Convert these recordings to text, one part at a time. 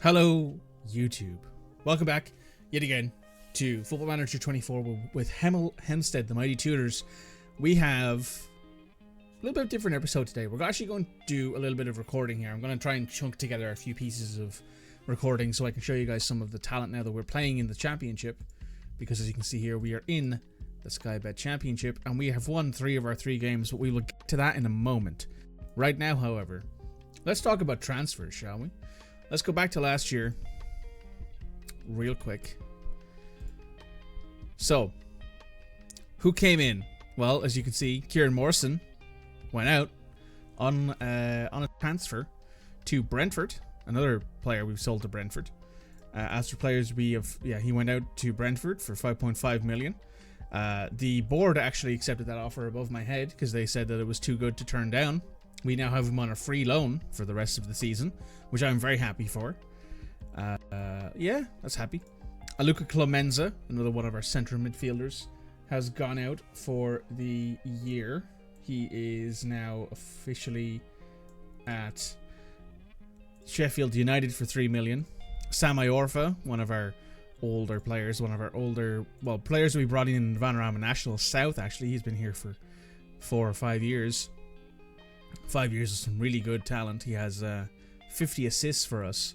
Hello, YouTube. Welcome back, yet again, to Football Manager 24 with Hemel Hempstead, the Mighty Tutors. We have a little bit of a different episode today. We're actually going to do a little bit of recording here. I'm going to try and chunk together a few pieces of recording so I can show you guys some of the talent now that we're playing in the championship. Because as you can see here, we are in the Sky Bet Championship and we have won 3 of our 3 games, but we will get to that in a moment. Right now, however, let's talk about transfers, shall we? Let's go back to last year real quick. So, who came in? Well, as you can see, Kieran Morrison went out on a transfer to Brentford. Another player we've sold to Brentford. As for players, he went out to Brentford for 5.5 million. The board actually accepted that offer above my head because they said that it was too good to turn down. We now have him on a free loan for the rest of the season, which I'm very happy for. Yeah, that's happy. Luca Clemenza, another one of our central midfielders, has gone out for the year. He is now officially at Sheffield United for 3 million. Sam Iorfa, one of our older players, players we brought in Vanarama National South, actually. He's been here for 4 or 5 years. 5 years of some really good talent. He has 50 assists for us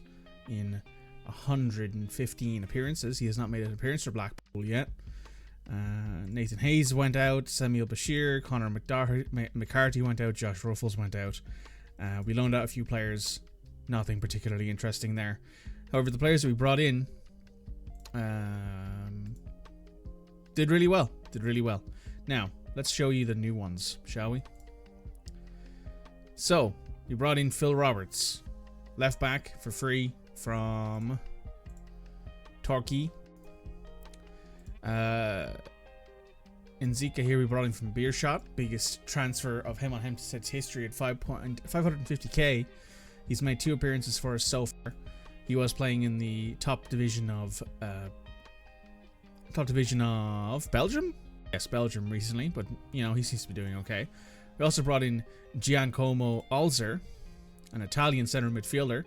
in 115 appearances. He has not made an appearance for Blackpool yet. Nathan Hayes went out. Samuel Bashir, Connor McCarthy went out. Josh Ruffles went out. We loaned out a few players. Nothing particularly interesting there. However, the players that we brought in did really well. Now, let's show you the new ones, shall we? So, we brought in Phil Roberts, left back for free from Turkey. Nzika here we brought in from Beershot, biggest transfer of Hemel Hempstead's history at 550k. He's made 2 appearances for us so far. He was playing in the top division of Belgium. Yes, Belgium recently, but you know he seems to be doing okay. We also brought in Giancomo Alzer, an Italian center midfielder,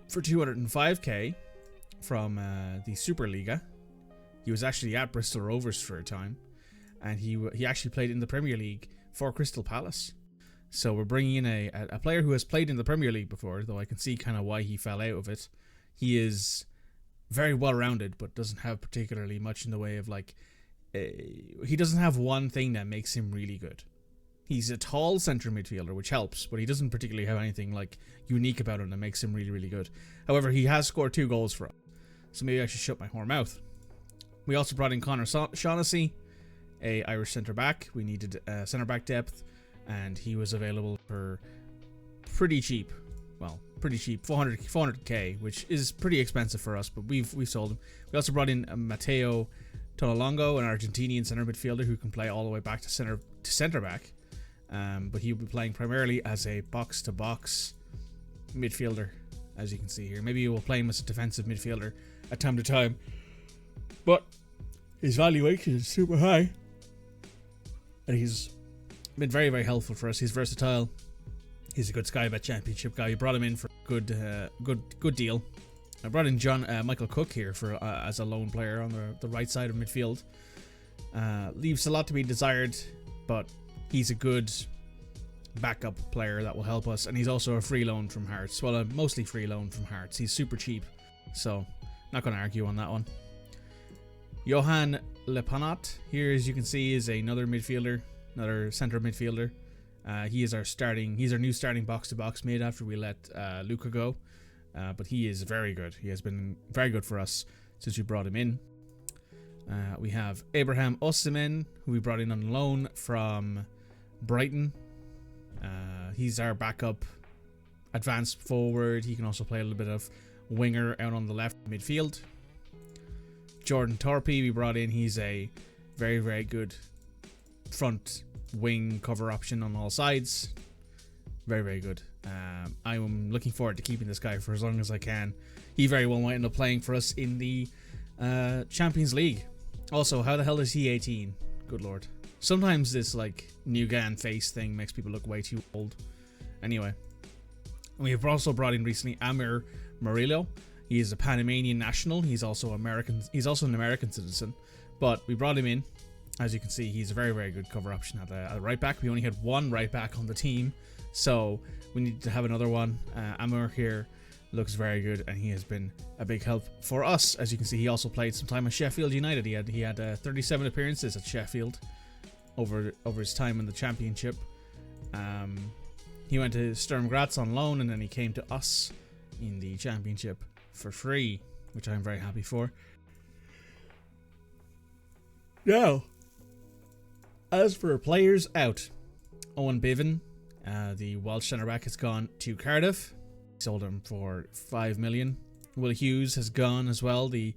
for 205k from the Superliga. He was actually at Bristol Rovers for a time, and he actually played in the Premier League for Crystal Palace. So we're bringing in a player who has played in the Premier League before, though I can see kind of why he fell out of it. He is very well-rounded, but doesn't have particularly much in the way of he doesn't have one thing that makes him really good. He's a tall centre midfielder, which helps, but he doesn't particularly have anything unique about him that makes him really, really good. However, he has scored 2 goals for us, so maybe I should shut my whore mouth. We also brought in Connor Shaughnessy, a Irish centre back. We needed centre back depth, and he was available for pretty cheap. Well, pretty cheap, 400k, which is pretty expensive for us, but we've sold him. We also brought in Matteo Tonalongo, an Argentinian centre midfielder who can play all the way back to centre back. But he'll be playing primarily as a box-to-box midfielder, as you can see here. Maybe we'll play him as a defensive midfielder at time to time, but his valuation is super high, and he's been very, very helpful for us. He's versatile. He's a good Sky Bet Championship guy. We brought him in for a good deal. I brought in Michael Cook here for as a lone player on the right side of midfield. Leaves a lot to be desired, but he's a good backup player that will help us, and he's also a free loan from Hearts. Well, a mostly free loan from Hearts. He's super cheap, so not going to argue on that one. Johan Lepanat here, as you can see, is another midfielder, another centre midfielder. He's our new starting box-to-box mid after we let Luca go, but he is very good. He has been very good for us since we brought him in. We have Abraham Osimhen, who we brought in on loan from Brighton. He's our backup advanced forward. He can also play a little bit of winger out on the left midfield. Jordan Torpy we brought in. He's a very, very good front wing cover option on all sides. Very, very good. I am looking forward to keeping this guy for as long as I can. He very well might end up playing for us in the Champions League. Also, how the hell is he 18? Good lord. Sometimes this New Gan face thing makes people look way too old. Anyway, We have also brought in recently Amir Murillo. He is a Panamanian national. He's also American. He's also an American citizen. But we brought him in. As you can see, he's a very, very good cover option at right back. We only had one right back on the team, so we need to have another one. Amir here looks very good, and he has been a big help for us. As you can see, he also played some time at Sheffield United. He had 37 appearances at Sheffield over his time in the Championship. He went to Sturm Graz on loan, and then he came to us in the Championship for free, which I'm very happy for. Now, as for players out, Owen Bevan, the Welsh centre back, has gone to Cardiff. Sold him for 5 million. Will Hughes has gone as well. The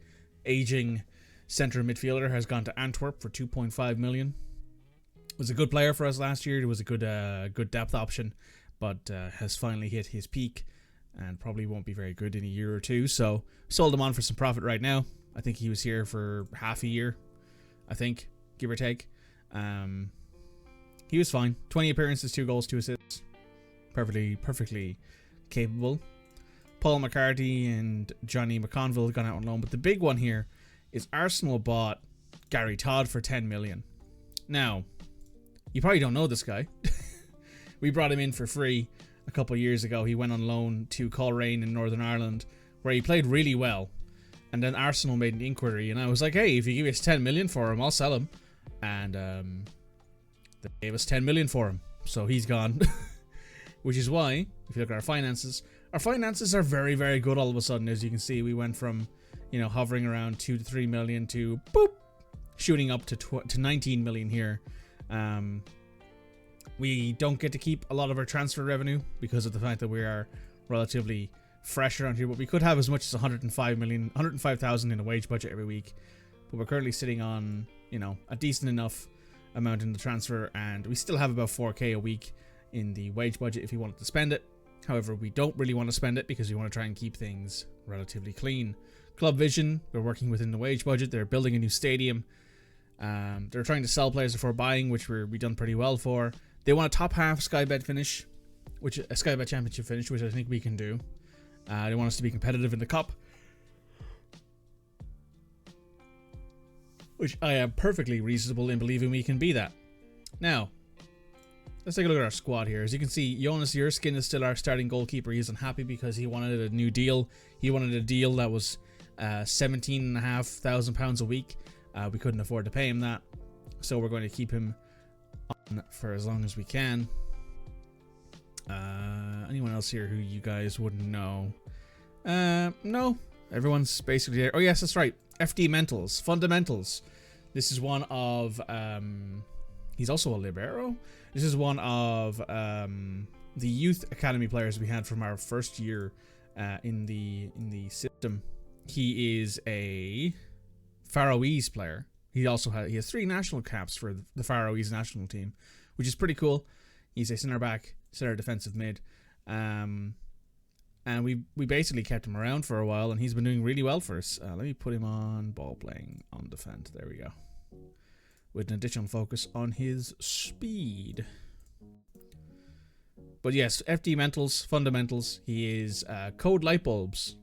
aging centre midfielder has gone to Antwerp for 2.5 million. Was a good player for us last year. It was a good depth option, but has finally hit his peak and probably won't be very good in a year or two. So sold him on for some profit right now. I think he was here for half a year, I think, give or take. He was fine. 20 appearances, 2 goals, 2 assists. Perfectly capable. Paul McCarthy and Johnny McConville have gone out on loan. But the big one here is Arsenal bought Gary Todd for 10 million. Now, you probably don't know this guy. We brought him in for free a couple of years ago. He went on loan to Coleraine in Northern Ireland, where he played really well. And then Arsenal made an inquiry, and I was like, hey, if you give us 10 million for him, I'll sell him. And they gave us 10 million for him, so he's gone. Which is why, if you look at our finances are very, very good all of a sudden. As you can see, we went from, hovering around 2 to 3 million to boop, shooting up to 19 million here. We don't get to keep a lot of our transfer revenue because of the fact that we are relatively fresh around here, but we could have as much as 105,000 in a wage budget every week. But we're currently sitting on, a decent enough amount in the transfer, and we still have about 4k a week in the wage budget if you wanted to spend it. However, we don't really want to spend it because we want to try and keep things relatively clean. Club Vision, we're working within the wage budget. They're building a new stadium. They're trying to sell players before buying, which we've done pretty well for. They want a top half Sky Bet finish, a Sky Bet Championship finish, which I think we can do. They want us to be competitive in the cup, which I am perfectly reasonable in believing we can be that. Now, let's take a look at our squad here. As you can see, Jonas Yerskin is still our starting goalkeeper. He's unhappy because he wanted a new deal. He wanted a deal that was £17,500 a week. We couldn't afford to pay him that, so we're going to keep him on for as long as we can. Anyone else here who you guys wouldn't know? No, everyone's basically there. Oh yes, that's right. FD Mentals, Fundamentals. This is one of he's also a libero. This is one of the youth academy players we had from our first year in the system. He is a Faroese player. He has 3 national caps for the Faroese national team, which is pretty cool. He's a centre back, centre defensive mid. And we basically kept him around for a while, and he's been doing really well for us. Let me put him on ball playing on defend. There we go. With an additional focus on his speed. But yes, FD Mentals, Fundamentals. He is Code Lightbulbs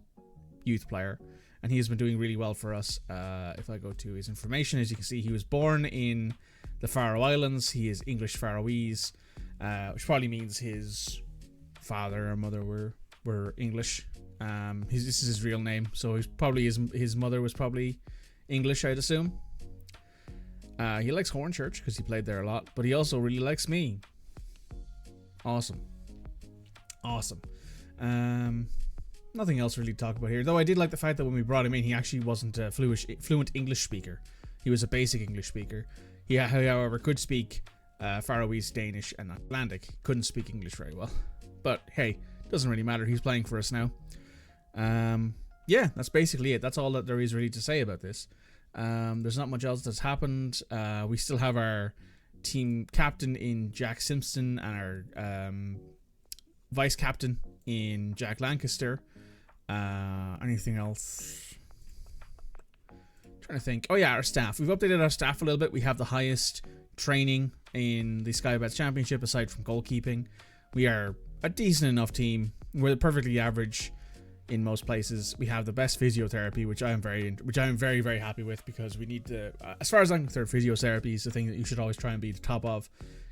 youth player, and he has been doing really well for us. If I go to his information, as you can see, he was born in the Faroe Islands. He is English Faroese, which probably means his father or mother were English. This is his real name, so his mother was probably English, I'd assume. He likes Hornchurch because he played there a lot, but he also really likes me. Awesome. Nothing else really to talk about here, though I did like the fact that when we brought him in, he actually wasn't a fluent English speaker. He was a basic English speaker. He, however, could speak Faroese, Danish, and Icelandic. Couldn't speak English very well. But hey, doesn't really matter. He's playing for us now. Yeah, that's basically it. That's all that there is really to say about this. There's not much else that's happened. We still have our team captain in Jack Simpson and our vice captain in Jack Lancaster. Anything else? Trying to think. Oh yeah, our staff. We've updated our staff a little bit. We have the highest training in the Sky Bet Championship aside from goalkeeping. We are a decent enough team. We're perfectly average in most places. We have the best physiotherapy, which I am very, very happy with, because we need to, as far as I'm concerned, physiotherapy is the thing that you should always try and be the top of,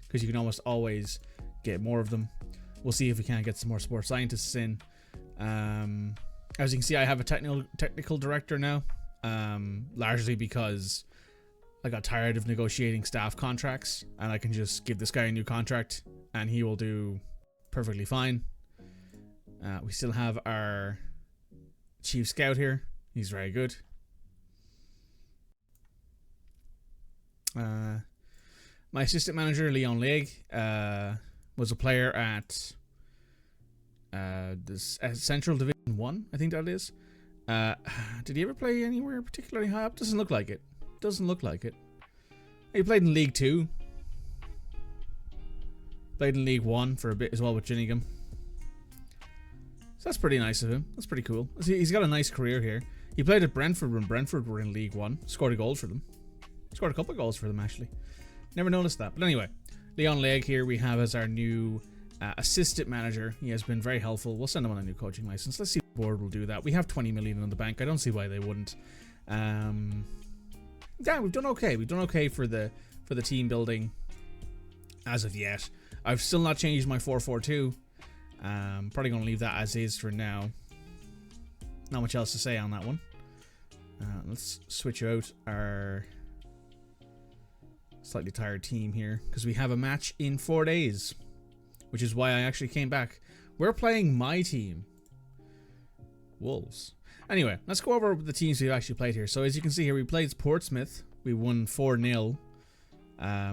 because you can almost always get more of them. We'll see if we can get some more sports scientists in. As you can see, I have a technical director now, largely because I got tired of negotiating staff contracts, and I can just give this guy a new contract and he will do perfectly fine. We still have our chief scout here. He's very good. My assistant manager, Leon Legg, was a player at this Central Division 1, I think that is. Did he ever play anywhere particularly high up? Doesn't look like it. Doesn't look like it. He played in League 2. Played in League 1 for a bit as well with Gillingham. So that's pretty nice of him. That's pretty cool. He's got a nice career here. He played at Brentford when Brentford were in League 1. Scored a goal for them. Scored a couple of goals for them, actually. Never noticed that. But anyway, Leon Legg here we have as our new assistant manager. He has been very helpful. We'll send him on a new coaching license. Let's see if the board will do that. We have 20 million in the bank. I don't see why they wouldn't. Yeah, we've done okay. We've done okay for the team building as of yet. I've still not changed my 4-4-2. Probably going to leave that as is for now. Not much else to say on that one. Let's switch out our slightly tired team here, because we have a match in 4 days, which is why I actually came back. We're playing my team, Wolves. Anyway, let's go over the teams we've actually played here. So as you can see here, we played Portsmouth. We won 4-0,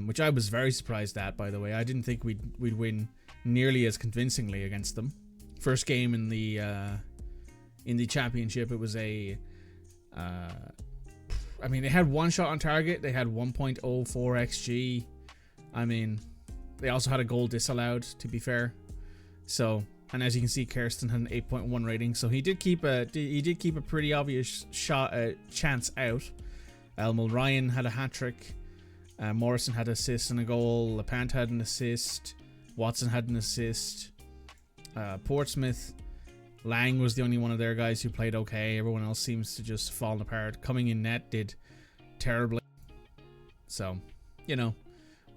which I was very surprised at, by the way. I didn't think we'd win nearly as convincingly against them. First game in the championship, it was a I mean, they had one shot on target. They had 1.04 xg. I mean, they also had a goal disallowed, to be fair. So, and as you can see, Kirsten had an 8.1 rating. So he did keep a pretty obvious chance out. Elmel Ryan had a hat trick. Morrison had an assist and a goal. Lepant had an assist. Watson had an assist. Portsmouth, Lang was the only one of their guys who played okay. Everyone else seems to just fall apart. Coming in net did terribly. So, you know,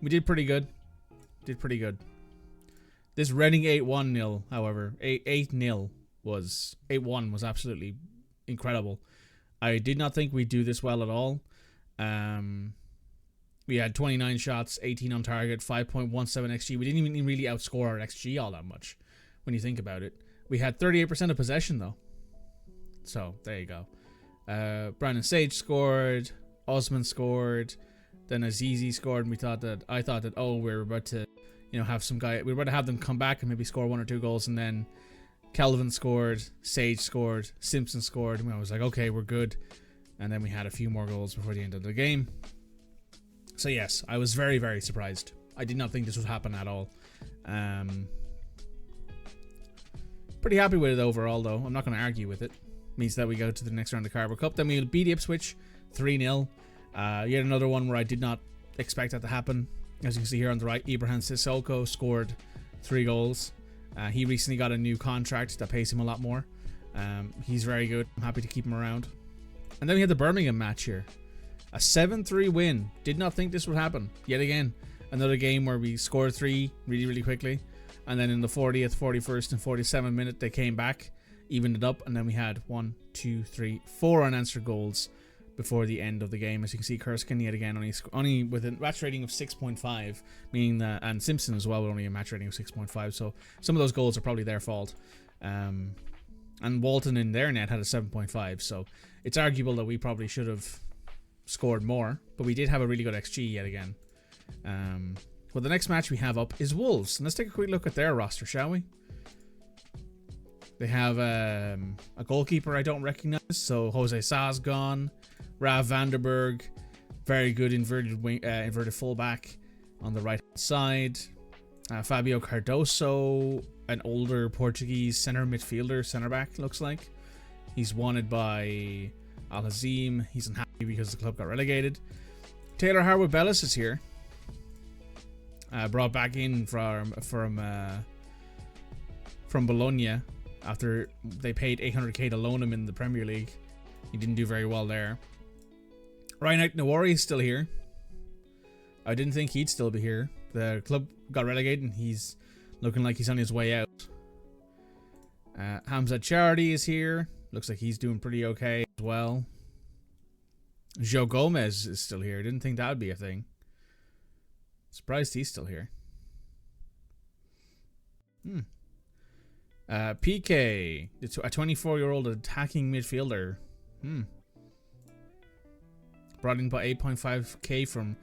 we did pretty good. Did pretty good. This Reading 8-1-0, however, 8-0 was 8-1 was absolutely incredible. I did not think we'd do this well at all. We had 29 shots, 18 on target, 5.17 xg. We didn't even really outscore our xg all that much when you think about it. We had 38% of possession though. So there you go. Brandon Sage scored, Osman scored, then Azizi scored, and I thought that oh, we're about to, you know, have some guy, we're about to have them come back and maybe score 1 or 2 goals, and then Kelvin scored, Sage scored, Simpson scored, and I was like, okay, we're good. And then we had a few more goals before the end of the game. So yes, I was very, very surprised. I did not think this would happen at all. Pretty happy with it overall, though. I'm not going to argue with it. Means that we go to the next round of Carabao Cup. Then we'll beat Ipswich 3-0. Yet another one where I did not expect that to happen. As you can see here on the right, Ibrahim Sissoko scored 3 goals. He recently got a new contract that pays him a lot more. He's very good. I'm happy to keep him around. And then we had the Birmingham match here. A 7-3 win. Did not think this would happen. Yet again, another game where we scored 3 really, really quickly. And then in the 40th, 41st, and 47th minute, they came back, evened it up, and then we had 1, 2, 3, 4 unanswered goals before the end of the game. As you can see, Kurskin yet again only with a match rating of 6.5, meaning that, and Simpson as well with only a match rating of 6.5. So some of those goals are probably their fault. And Walton in their net had a 7.5. So it's arguable that we probably should have scored more, but we did have a really good XG yet again. Well, the next match we have up is Wolves, and let's take a quick look at their roster, shall we? They have a goalkeeper I don't recognize, so Jose Sa's gone. Rav Vanderberg, very good inverted fullback on the right side. Fabio Cardoso, an older Portuguese centre back, looks like. He's wanted by Al Hazim. He's unhappy because the club got relegated. Taylor Harwood-Bellis is here. Brought back in from Bologna. after they paid 800k to loan him in the Premier League. He didn't do very well there. Ryan Nawari is still here. I didn't think he'd still be here. The club got relegated and he's looking like he's on his way out. Hamza Charity is here. Looks like he's doing pretty okay as well. Joe Gomez is still here. Didn't think that would be a thing. Surprised he's still here. PK, a 24-year-old attacking midfielder. Brought in by 8.5k from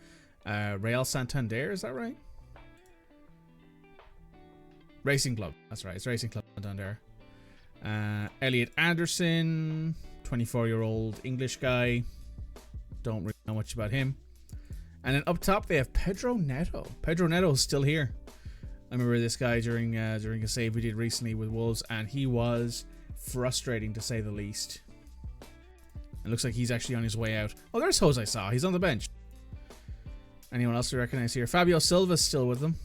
Real Santander, is that right? Racing Club, that's right, it's Racing Club Santander. Elliot Anderson, 24-year-old English guy. Don't really know much about him. And then up top they have Pedro Neto. Pedro Neto is still here. I remember this guy during a save we did recently with Wolves, and he was frustrating to say the least. It looks like he's actually on his way out. Oh, there's Jose Sa. He's on the bench. Anyone else we recognize here? Fabio Silva's still with them.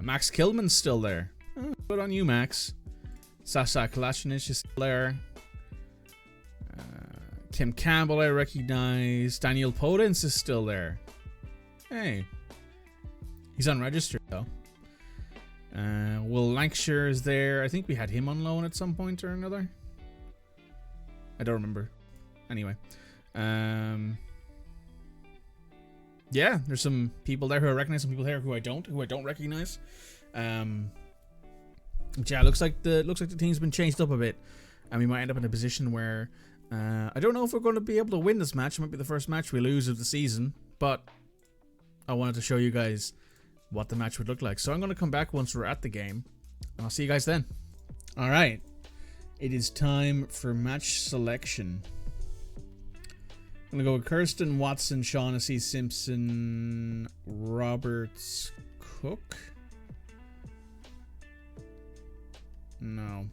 Max Kilman's still there. Oh, good on you, Max. Sasa Kalashnic is still there. Kim Campbell I recognize. Daniel Podence is still there. Hey. He's unregistered though. Will Lancashire is there. I think we had him on loan at some point or another. I don't remember. Anyway. Yeah, there's some people there who I recognize, some people here who I don't recognize. But yeah, looks like the team's been changed up a bit, and we might end up in a position where I don't know if we're going to be able to win this match. It might be the first match we lose of the season, but I wanted to show you guys what the match would look like. So I'm going to come back once we're at the game, and I'll see you guys then. All right, it is time for match selection. I'm going to go with Kirsten, Watson, Shaughnessy, Simpson, Roberts, Cook. No.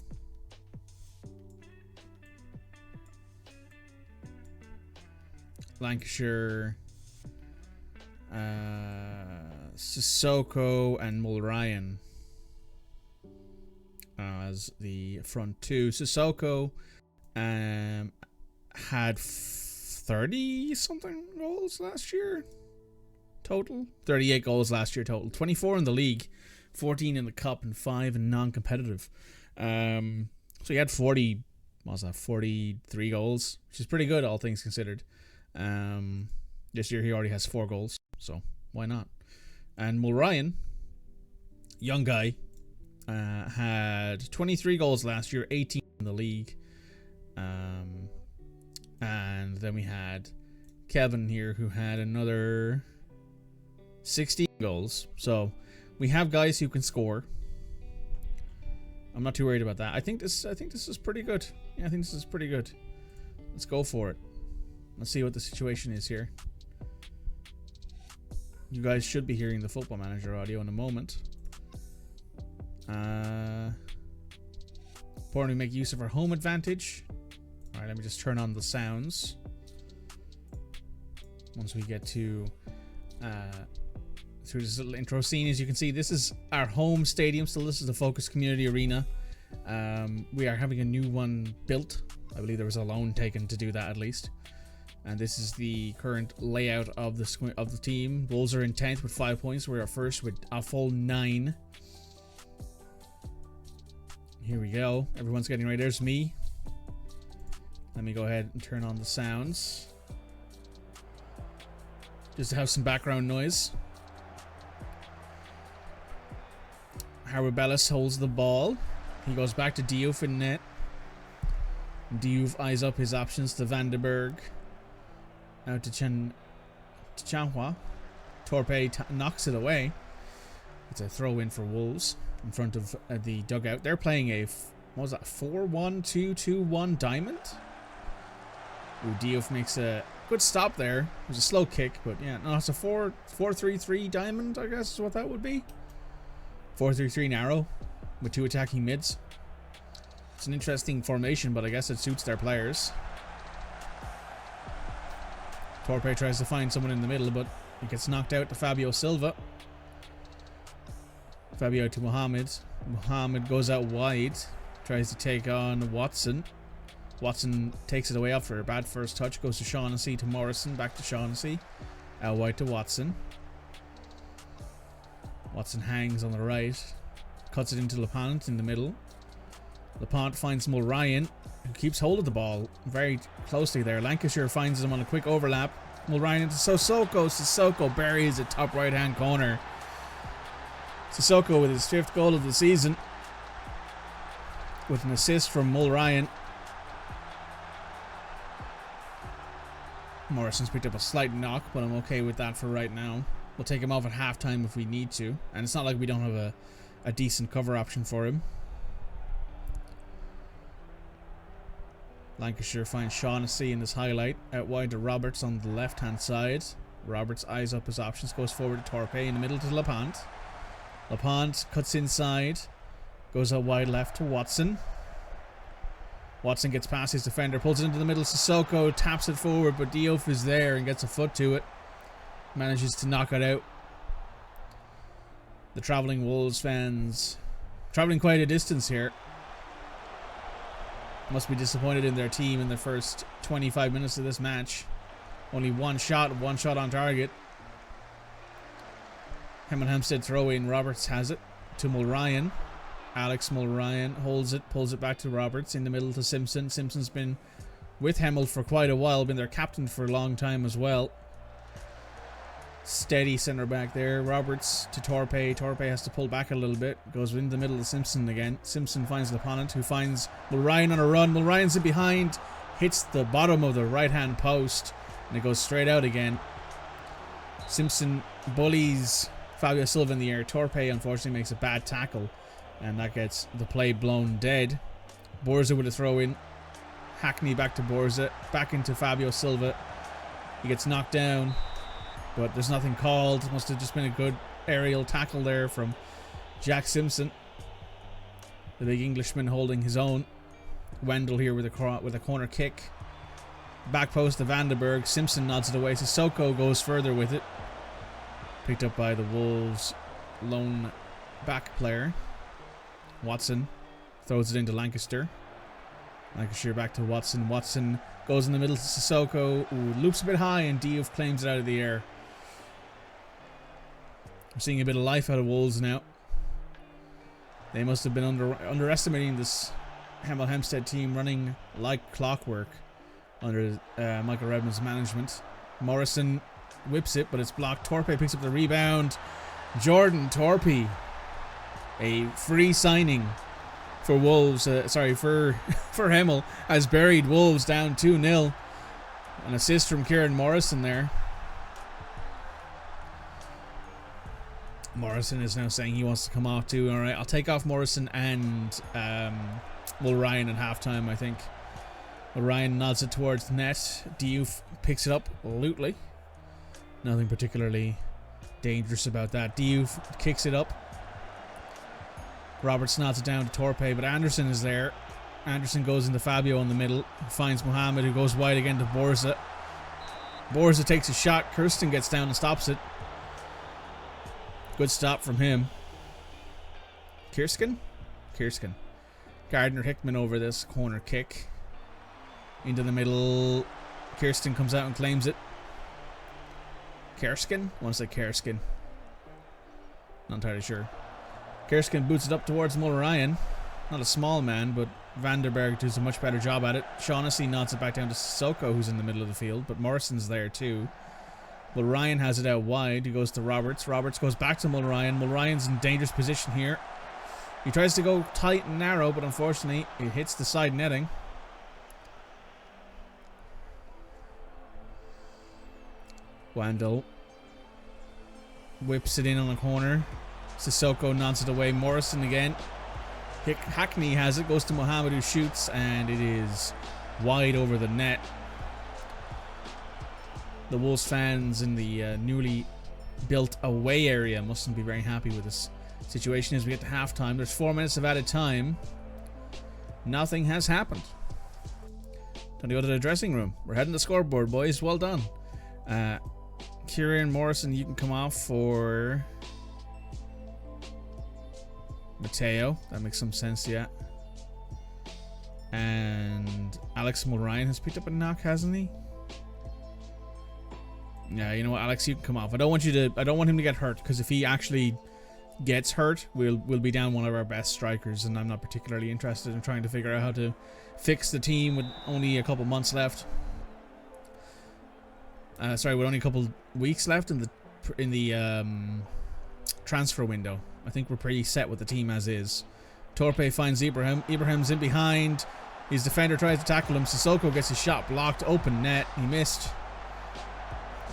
Lancashire, Sissoko, and Mulryan as the front two. Sissoko had 30 something goals last year total. 38 goals last year total. 24 in the league, 14 in the cup, and 5 in non-competitive. So he had 43 goals, which is pretty good all things considered. This year he already has 4 goals, so why not? And Mulryan, young guy, had 23 goals last year, 18 in the league. And then we had Kevin here, who had another 16 goals. So we have guys who can score. I'm not too worried about that. I think this is pretty good. Yeah, I think this is pretty good. Let's go for it. Let's see what the situation is here. You guys should be hearing the Football Manager audio in a moment. Important we make use of our home advantage. Alright, let me just turn on the sounds. Once we get to through this little intro scene, as you can see, this is our home stadium. So this is the Focus Community Arena. We are having a new one built. I believe there was a loan taken to do that at least. And this is the current layout of the team. Wolves are in 10th with 5 points. We are first with a full 9. Here we go. Everyone's getting ready. There's me. Let me go ahead and turn on the sounds, just to have some background noise. Harvey Bellis holds the ball. He goes back to Diouf in net. Diouf eyes up his options to Van den Berg. Out to Chanhua. Torpe knocks it away. It's a throw in for Wolves in front of the dugout. They're playing a, what was that, 4-1-2-2-1 diamond? Ooh, Diouf makes a good stop there. It was a slow kick, but yeah, no, it's a 4-3-3 diamond, I guess is what that would be. 4-3-3 narrow with 2 attacking mids. It's an interesting formation, but I guess it suits their players. Torpe tries to find someone in the middle, but he gets knocked out to Fabio Silva. Fabio to Mohamed. Mohammed goes out wide. Tries to take on Watson. Watson takes it away after a bad first touch. Goes to Shaughnessy to Morrison. Back to Shaughnessy. Out wide to Watson. Watson hangs on the right. Cuts it into LaPont in the middle. LaPont finds Mulryan, who keeps hold of the ball very closely there. Lancashire finds him on a quick overlap. Mulryan into Sissoko. Sissoko buries it top right hand corner. Sissoko with his 5th goal of the season, with an assist from Mulryan. Morrison's picked up a slight knock, but I'm okay with that for right now. We'll take him off at halftime if we need to, and it's not like we don't have a decent cover option for him. Lancashire finds Shaughnessy in this highlight. Out wide to Roberts on the left hand side. Roberts eyes up his options, goes forward to Torpe in the middle to LaPont. LaPont cuts inside, goes out wide left to Watson. Watson gets past his defender, pulls it into the middle. Sissoko taps it forward, but Diouf is there and gets a foot to it. Manages to knock it out. The travelling Wolves fans travelling quite a distance here. Must be disappointed in their team in the first 25 minutes of this match. Only one shot on target. Hemel Hempstead throw in. Roberts has it to Mulryan. Alex Mulryan holds it, pulls it back to Roberts in the middle to Simpson. Simpson's been with Hemel for quite a while, been their captain for a long time as well. Steady centre back there. Roberts to Torpe. Torpe has to pull back a little bit. Goes in the middle to Simpson again. Simpson finds the opponent, who finds Mulryan on a run. Mulryan's in behind. Hits the bottom of the right hand post. And it goes straight out again. Simpson bullies Fabio Silva in the air. Torpe unfortunately makes a bad tackle. And that gets the play blown dead. Borza with a throw in. Hackney back to Borza. Back into Fabio Silva. He gets knocked down, but there's nothing called. Must have just been a good aerial tackle there from Jack Simpson. The big Englishman holding his own. Wendell here with a corner kick. Back post to Vandenberg. Simpson nods it away. Sissoko goes further with it. Picked up by the Wolves' lone back player. Watson throws it into Lancaster. Lancashire back to Watson. Watson goes in the middle to Sissoko. Ooh, loops a bit high, and Diouf claims it out of the air. I'm seeing a bit of life out of Wolves now. They must have been underestimating this Hemel Hempstead team, running like clockwork under Michael Redmond's management. Morrison whips it, but it's blocked. Torpe picks up the rebound. Jordan Torpe, a free signing for Wolves, for Hemel, has buried Wolves down 2-0. An assist from Kieran Morrison there. Morrison is now saying he wants to come off too. Alright, I'll take off Morrison and Mulryan at halftime, I think. Mulryan nods it towards the net. Diouf picks it up loosely. Nothing particularly dangerous about that. Diouf kicks it up. Roberts nods it down to Torpe, but Anderson is there. Anderson goes into Fabio in the middle. Finds Mohammed, who goes wide again to Borza. Borza takes a shot. Kirsten gets down and stops it. Good stop from him. Kirskin? Gardner Hickman over this corner kick. Into the middle. Kirsten comes out and claims it. Kerskin? I want to say Kerskin. Not entirely sure. Kerskin boots it up towards Mulryan. Not a small man, but Vandenberg does a much better job at it. Shaughnessy nods it back down to Sissoko, who's in the middle of the field, but Morrison's there too. Mulryan has it out wide. He goes to Roberts. Roberts goes back to Mulryan. Mulryan's in dangerous position here. He tries to go tight and narrow, but unfortunately it hits the side netting. Wandel whips it in on a corner. Sissoko nods it away. Morrison again. Hackney has it. Goes to Mohammed, who shoots, and it is wide over the net. The Wolves fans in the newly built away area mustn't be very happy with this situation as we get to halftime. There's 4 minutes of added time. Nothing has happened. Time to go to the dressing room. We're heading to the scoreboard, boys. Well done. Kieran Morrison, you can come off for Mateo. That makes some sense, yeah. And Alex Mulryan has picked up a knock, hasn't he? Yeah, you know what, Alex, you can come off. I don't want him to get hurt, because if he actually gets hurt, we'll be down one of our best strikers, and I'm not particularly interested in trying to figure out how to fix the team with only a couple months left. Sorry, with only a couple weeks left in the transfer window. I think we're pretty set with the team as is. Torpe finds Ibrahim. Ibrahim's in behind. His defender tries to tackle him. Sissoko gets his shot blocked. Open net. He missed.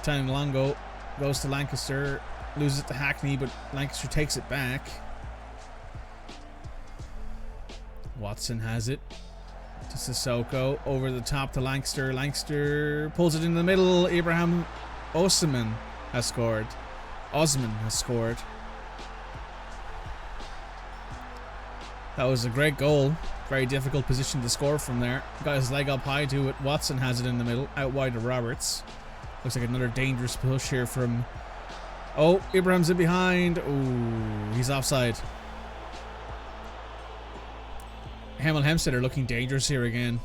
Longo goes to Lancaster. Loses it to Hackney, but Lancaster takes it back. Watson has it to Sissoko. Over the top to Lancaster. Lancaster pulls it in the middle. Ibrahim Osman has scored. That was a great goal. Very difficult position to score from there. Got his leg up high to it. Watson has it in the middle. Out wide to Roberts. Looks like another dangerous push here from... Oh, Ibrahim's in behind. Ooh, he's offside. Hemel Hempstead are looking dangerous here again.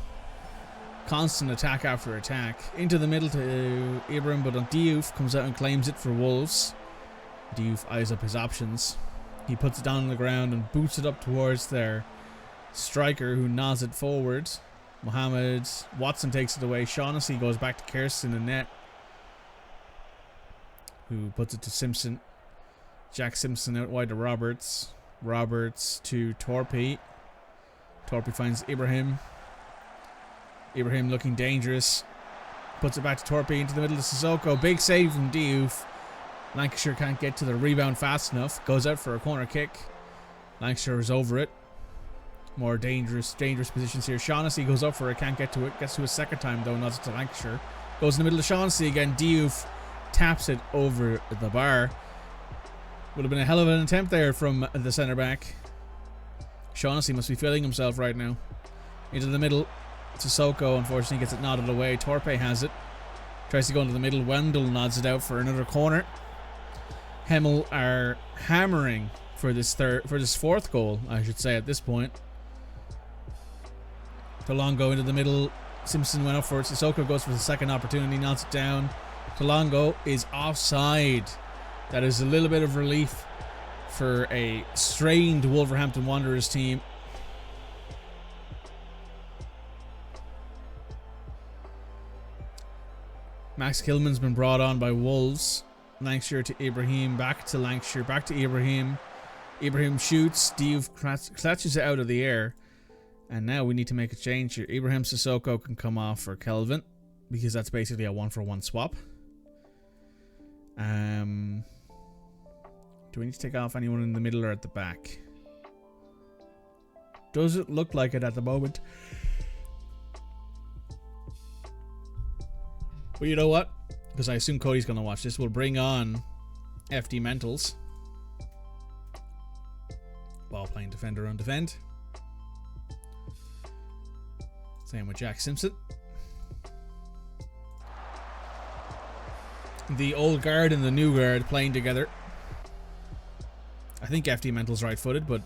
Constant attack after attack. Into the middle to Ibrahim, but Diouf comes out and claims it for Wolves. Diouf eyes up his options. He puts it down on the ground and boots it up towards their striker, who nods it forward. Mohamed Watson takes it away. Shaughnessy goes back to Kirsten in net, who puts it to Simpson. Jack Simpson out wide to Roberts. Roberts to Torpe. Torpe finds Ibrahim. Ibrahim looking dangerous. Puts it back to Torpe into the middle of Sissoko. Big save from Diouf. Lancashire can't get to the rebound fast enough. Goes out for a corner kick. Lancashire is over it. More dangerous positions here. Shaughnessy goes up for it, can't get to it. Gets to a second time though, nods it to Lancashire. Goes in the middle of Shaughnessy again. Diouf taps it over the bar. Would have been a hell of an attempt there from the centre back. Shaughnessy must be feeling himself right now. Into the middle. Sissoko unfortunately gets it nodded away. Torpe has it. Tries to go into the middle. Wendell nods it out for another corner. Hemel are hammering for this fourth goal, I should say, at this point. Talongo into the middle. Simpson went up for it. Sissoko goes for the second opportunity, knocks it down. Talongo is offside. That is a little bit of relief for a strained Wolverhampton Wanderers team. Max Kilman's been brought on by Wolves. Lancashire to Ibrahim, back to Lancashire, back to Ibrahim. Ibrahim shoots. Diouf clutches it out of the air. And now we need to make a change here. Ibrahim Sissoko can come off for Kelvin, because that's basically a 1-for-1 swap. Do we need to take off anyone in the middle or at the back? Does it look like it at the moment? Well, you know what? Because I assume Cody's going to watch this. We'll bring on FD Mentals. Ball playing defender on defend. Same with Jack Simpson. The old guard and the new guard playing together. I think FD Mental's right-footed, but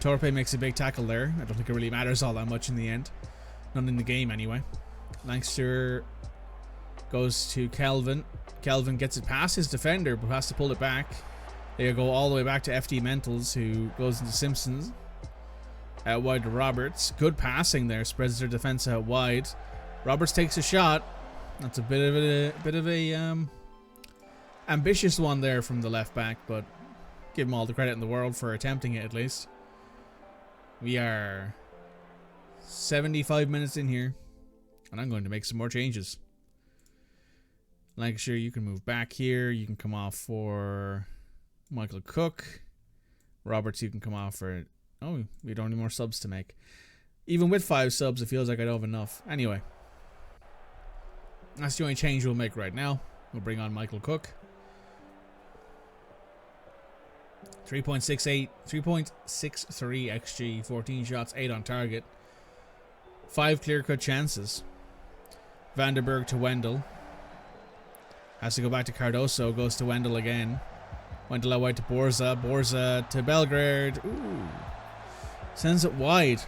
Torpe makes a big tackle there. I don't think it really matters all that much in the end. Not in the game, anyway. Lancaster goes to Kelvin. Kelvin gets it past his defender, but has to pull it back. They go all the way back to FD Mentals, who goes into Simpsons. Out wide to Roberts. Good passing there. Spreads their defense out wide. Roberts takes a shot. That's a bit of a ambitious one there from the left back, but give him all the credit in the world for attempting it at least. We are 75 minutes in here, and I'm going to make some more changes. Lancashire, you can move back here. You can come off for Michael Cook. Roberts, you can come off for... Oh, we don't have any more subs to make. Even with 5 subs, it feels like I don't have enough. Anyway, that's the only change we'll make right now. We'll bring on Michael Cook. 3.63 XG, 14 shots, 8 on target. 5 clear-cut chances. Vanderberg to Wendell. Has to go back to Cardoso, goes to Wendell again. Went out wide to Borza. Borza to Belgrade. Ooh. Sends it wide.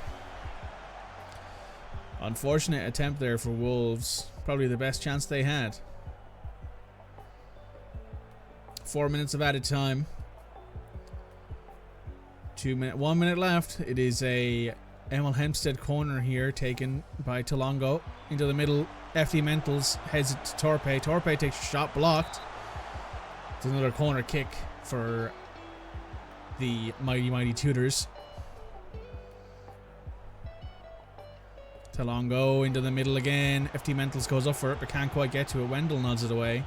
Unfortunate attempt there for Wolves. Probably the best chance they had. 4 minutes of added time. 1 minute left. It is a Hemel Hempstead corner here, taken by Talongo into the middle. FD Mentals heads it to Torpe. Torpe takes a shot, blocked. It's another corner kick for the mighty Tudors. Talongo into the middle again. FD Mentals goes up for it, but can't quite get to it. Wendell nods it away.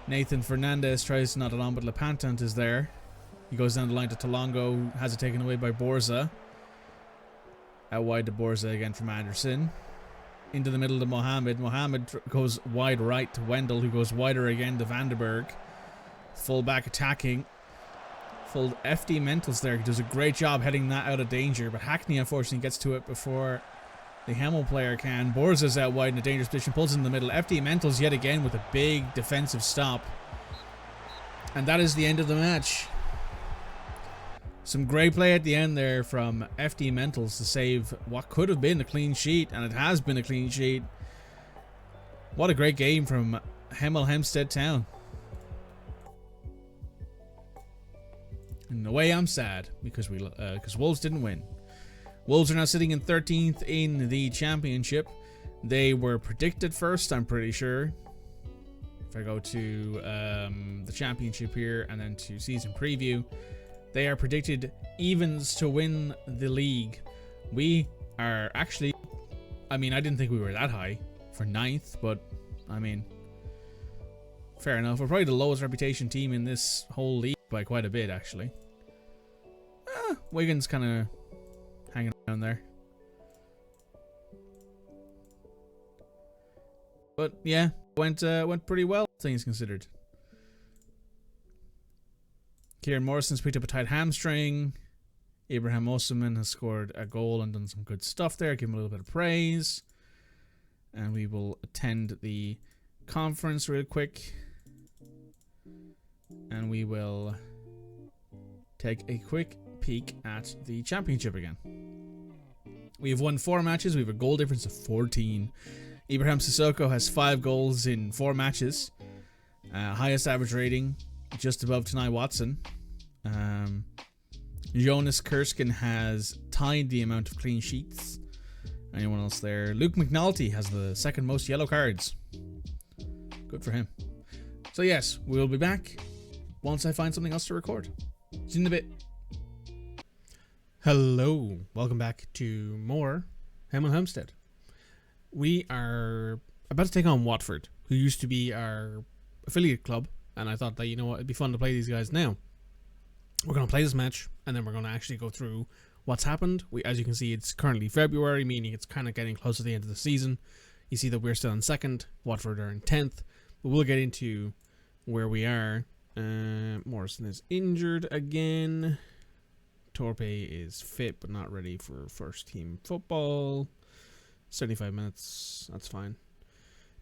Nathan Fernandez tries to nod it on, but Lepantant is there. He goes down the line to Talongo, who has it taken away by Borza. Out wide to Borza again from Anderson. Into the middle to Mohammed. Mohammed goes wide right to Wendell, who goes wider again to Vandenberg. Full back attacking. Full FD Mentals there. He does a great job heading that out of danger, but Hackney unfortunately gets to it before the Hemel player can. Borza's out wide in a dangerous position, pulls in the middle. FD Mentals yet again with a big defensive stop. And that is the end of the match. Some great play at the end there from FD Mentals to save what could have been a clean sheet, and it has been a clean sheet. What a great game from Hemel Hempstead Town. In a way, I'm sad because Wolves didn't win. Wolves are now sitting in 13th in the championship. They were predicted first, I'm pretty sure. If I go to the championship here and then to season preview, they are predicted evens to win the league. We are actually, I mean, I didn't think we were that high for 9th, but I mean, fair enough. We're probably the lowest reputation team in this whole league by quite a bit, actually. Wigan's kind of hanging around there. But yeah, went pretty well, things considered. Kieran Morrison's picked up a tight hamstring. Abraham Osman has scored a goal and done some good stuff there. Give him a little bit of praise. And we will attend the conference real quick. And we will take a quick peek at the championship again. We have won 4 matches. We have a goal difference of 14. Ibrahim Sissoko has 5 goals in 4 matches. Highest average rating, just above Tanai Watson. Jonas Kurskin has tied the amount of clean sheets. Anyone else there? Luke McNulty has the 2nd most yellow cards. Good for him. So yes, we'll be back once I find something else to record. See you in a bit. Hello, welcome back to more Hemel Hempstead. We are about to take on Watford, who used to be our affiliate club, and I thought that, you know what, it'd be fun to play these guys now. We're going to play this match, and then we're going to actually go through what's happened. As you can see, it's currently February, meaning it's kind of getting close to the end of the season. You see that we're still in 2nd, Watford are in 10th, but we'll get into where we are. Morrison is injured again. Torpe is fit, but not ready for first team football. 75 minutes, that's fine.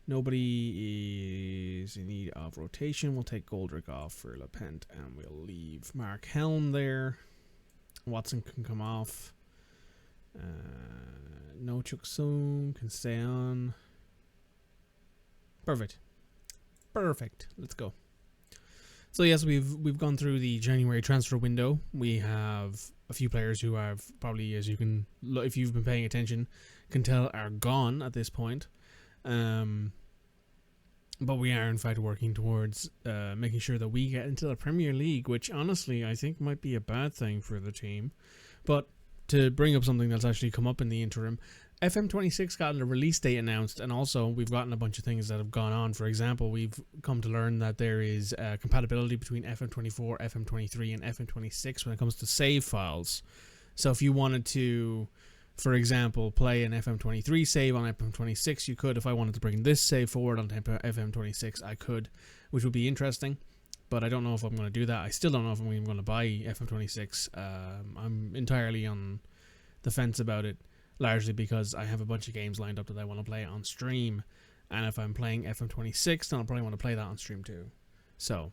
Nobody is in need of rotation. We'll take Goldrick off for Lepent, and we'll leave Mark Helm there. Watson can come off. No Chuk Sung can stay on. Perfect. Let's go. So yes, we've gone through the January transfer window. We have a few players who have probably, as you can, if you've been paying attention, can tell are gone at this point. But we are in fact working towards making sure that we get into the Premier League, which honestly I think might be a bad thing for the team. But to bring up something that's actually come up in the interim, FM26 got a release date announced, and also we've gotten a bunch of things that have gone on. For example, we've come to learn that there is compatibility between FM24, FM23, and FM26 when it comes to save files. So if you wanted to, for example, play an FM23 save on FM26, you could. If I wanted to bring this save forward on FM26, I could, which would be interesting. But I don't know if I'm going to do that. I still don't know if I'm even going to buy FM26. I'm entirely on the fence about it, largely because I have a bunch of games lined up that I want to play on stream. And if I'm playing FM26, then I'll probably want to play that on stream too. So,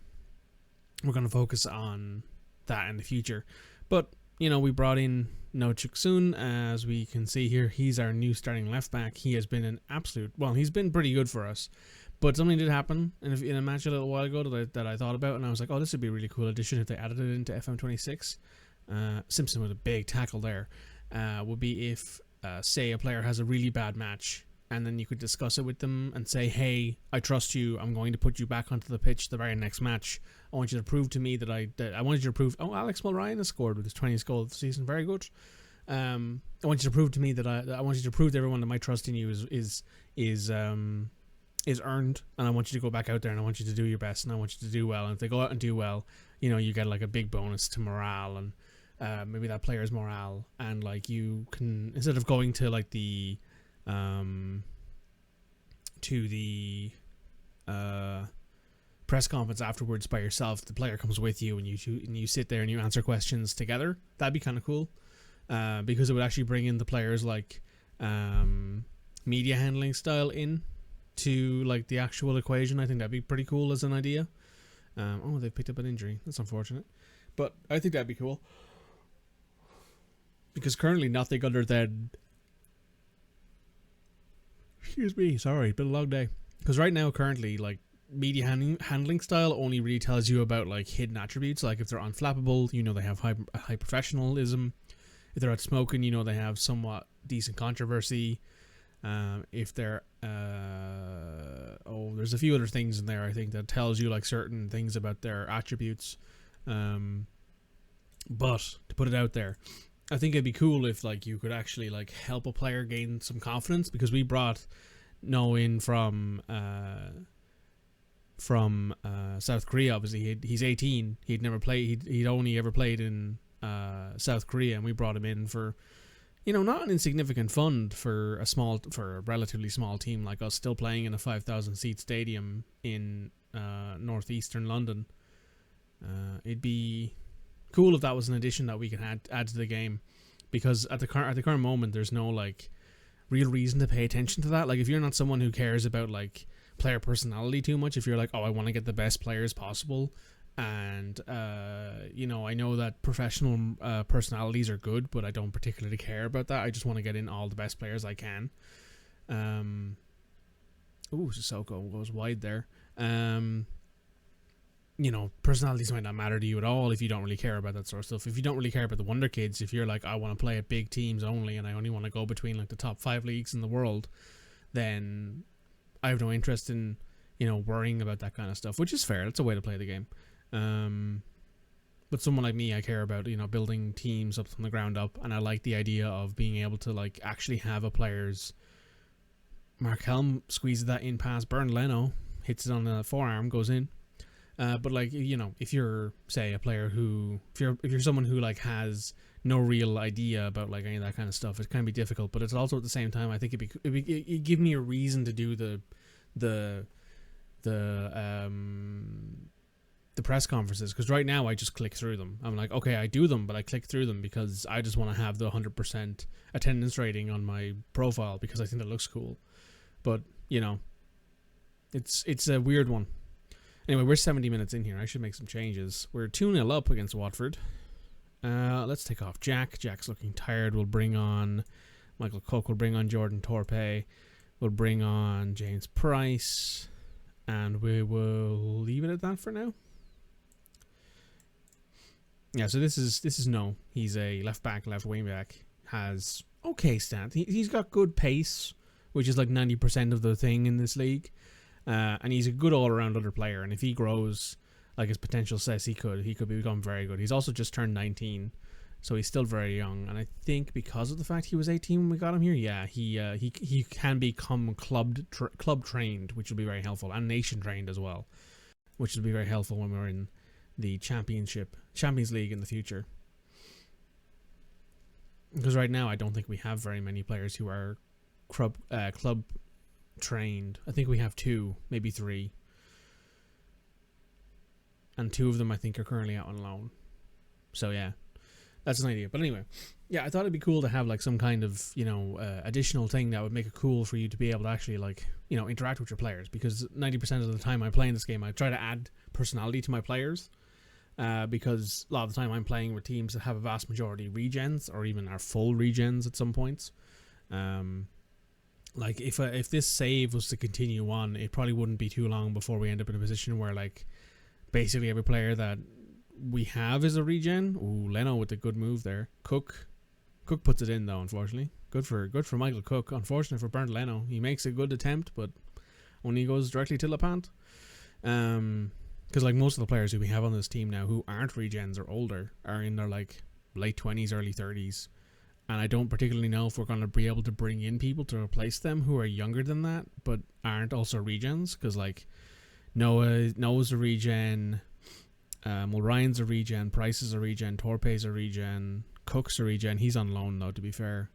we're going to focus on that in the future. But, we brought in No Chuk-soon, as we can see here. He's our new starting left back. He has been he's been pretty good for us. But something did happen in a match a little while ago that I thought about, and I was like, oh, this would be a really cool addition if they added it into FM26. Simpson with a big tackle there. Would be if, say, a player has a really bad match, and then you could discuss it with them and say, hey, I trust you. I'm going to put you back onto the pitch the very next match. I want you to prove to me that I wanted you to prove. Oh, Alex Mulryan has scored with his 20th goal of the season. Very good. I want you to prove to me that I want you to prove to everyone that my trust in you is earned, and I want you to go back out there and I want you to do your best and I want you to do well. And if they go out and do well, you get like a big bonus to morale and maybe that player's morale, and like you can, instead of going to like the press conference afterwards by yourself, the player comes with you and you sit there and you answer questions together. That'd be kind of cool, because it would actually bring in the players like media handling style in to like the actual equation. I think that'd be pretty cool as an idea. They've picked up an injury. That's unfortunate, but I think that'd be cool, because currently nothing other than, excuse me, sorry, been a long day. Because right now, currently, like, media handling style only really tells you about like hidden attributes. Like if they're unflappable, they have high professionalism. If they're outspoken, they have somewhat decent controversy. If they're there's a few other things in there I think that tells you like certain things about their attributes. But to put it out there, I think it'd be cool if like you could actually like help a player gain some confidence, because we brought No in from South Korea. Obviously he's 18. He'd only ever played in South Korea, and we brought him in for not an insignificant fund for a relatively small team like us, still playing in a 5,000 seat stadium in northeastern London. It'd be cool if that was an addition that we could add to the game, because at the current moment there's no like real reason to pay attention to that. Like if you're not someone who cares about like player personality too much, if you're like, oh, I want to get the best players possible, and I know that professional personalities are good, but I don't particularly care about that. I just want to get in all the best players I can. Sissoko goes wide there. Personalities might not matter to you at all if you don't really care about that sort of stuff. If you don't really care about the Wonder Kids, if you're like, I want to play at big teams only and I only want to go between like the top 5 leagues in the world, then I have no interest in worrying about that kind of stuff, which is fair. That's a way to play the game. But someone like me, I care about building teams up from the ground up, and I like the idea of being able to like actually have a player's. Mark Helm squeezes that in past Bernd Leno, hits it on the forearm, goes in. But like if you're say a player who, if you're someone who like has no real idea about like any of that kind of stuff, it can be difficult. But it's also at the same time, I think it'd give me a reason to do the press conferences, because right now I just click through them. I'm like, okay, I do them, but I click through them because I just want to have the 100% attendance rating on my profile because I think it looks cool. But it's a weird one. Anyway, we're 70 minutes in here. I should make some changes. We're 2-0 up against Watford. Let's take off Jack. Jack's looking tired. We'll bring on Michael Cook. We'll bring on Jordan Torpe. We'll bring on James Price. And we will leave it at that for now. Yeah, so this is No. He's a left back, left wing back. Has okay stats. He's got good pace, which is like 90% of the thing in this league. And he's a good all-around other player. And if he grows like his potential says he could become very good. He's also just turned 19, so he's still very young. And I think because of the fact he was 18 when we got him here, yeah, he can become club trained, which will be very helpful, and nation trained as well, which will be very helpful when we're in the Champions League in the future. Because right now I don't think we have very many players who are club trained. I think we have 2, maybe 3. And 2 of them I think are currently out on loan. So yeah, that's an idea. But anyway, yeah, I thought it'd be cool to have like some kind of, additional thing that would make it cool for you to be able to actually like, interact with your players. Because 90% of the time I play in this game, I try to add personality to my players. because a lot of the time I'm playing with teams that have a vast majority regens or even are full regens at some points. Like if this save was to continue on, it probably wouldn't be too long before we end up in a position where like basically every player that we have is a regen. Ooh, Leno with a good move there. Cook puts it in though, unfortunately. Good for Michael Cook. Unfortunate for Bernd Leno. He makes a good attempt, but only goes directly to Lepant. Because like most of the players who we have on this team now who aren't regens or older are in their like late 20s, early 30s. And I don't particularly know if we're going to be able to bring in people to replace them who are younger than that, but aren't also regens. Because like Noah's a regen, Ryan's a regen, Price is a regen, Torpe's a regen, Cook's a regen. He's on loan though, to be fair.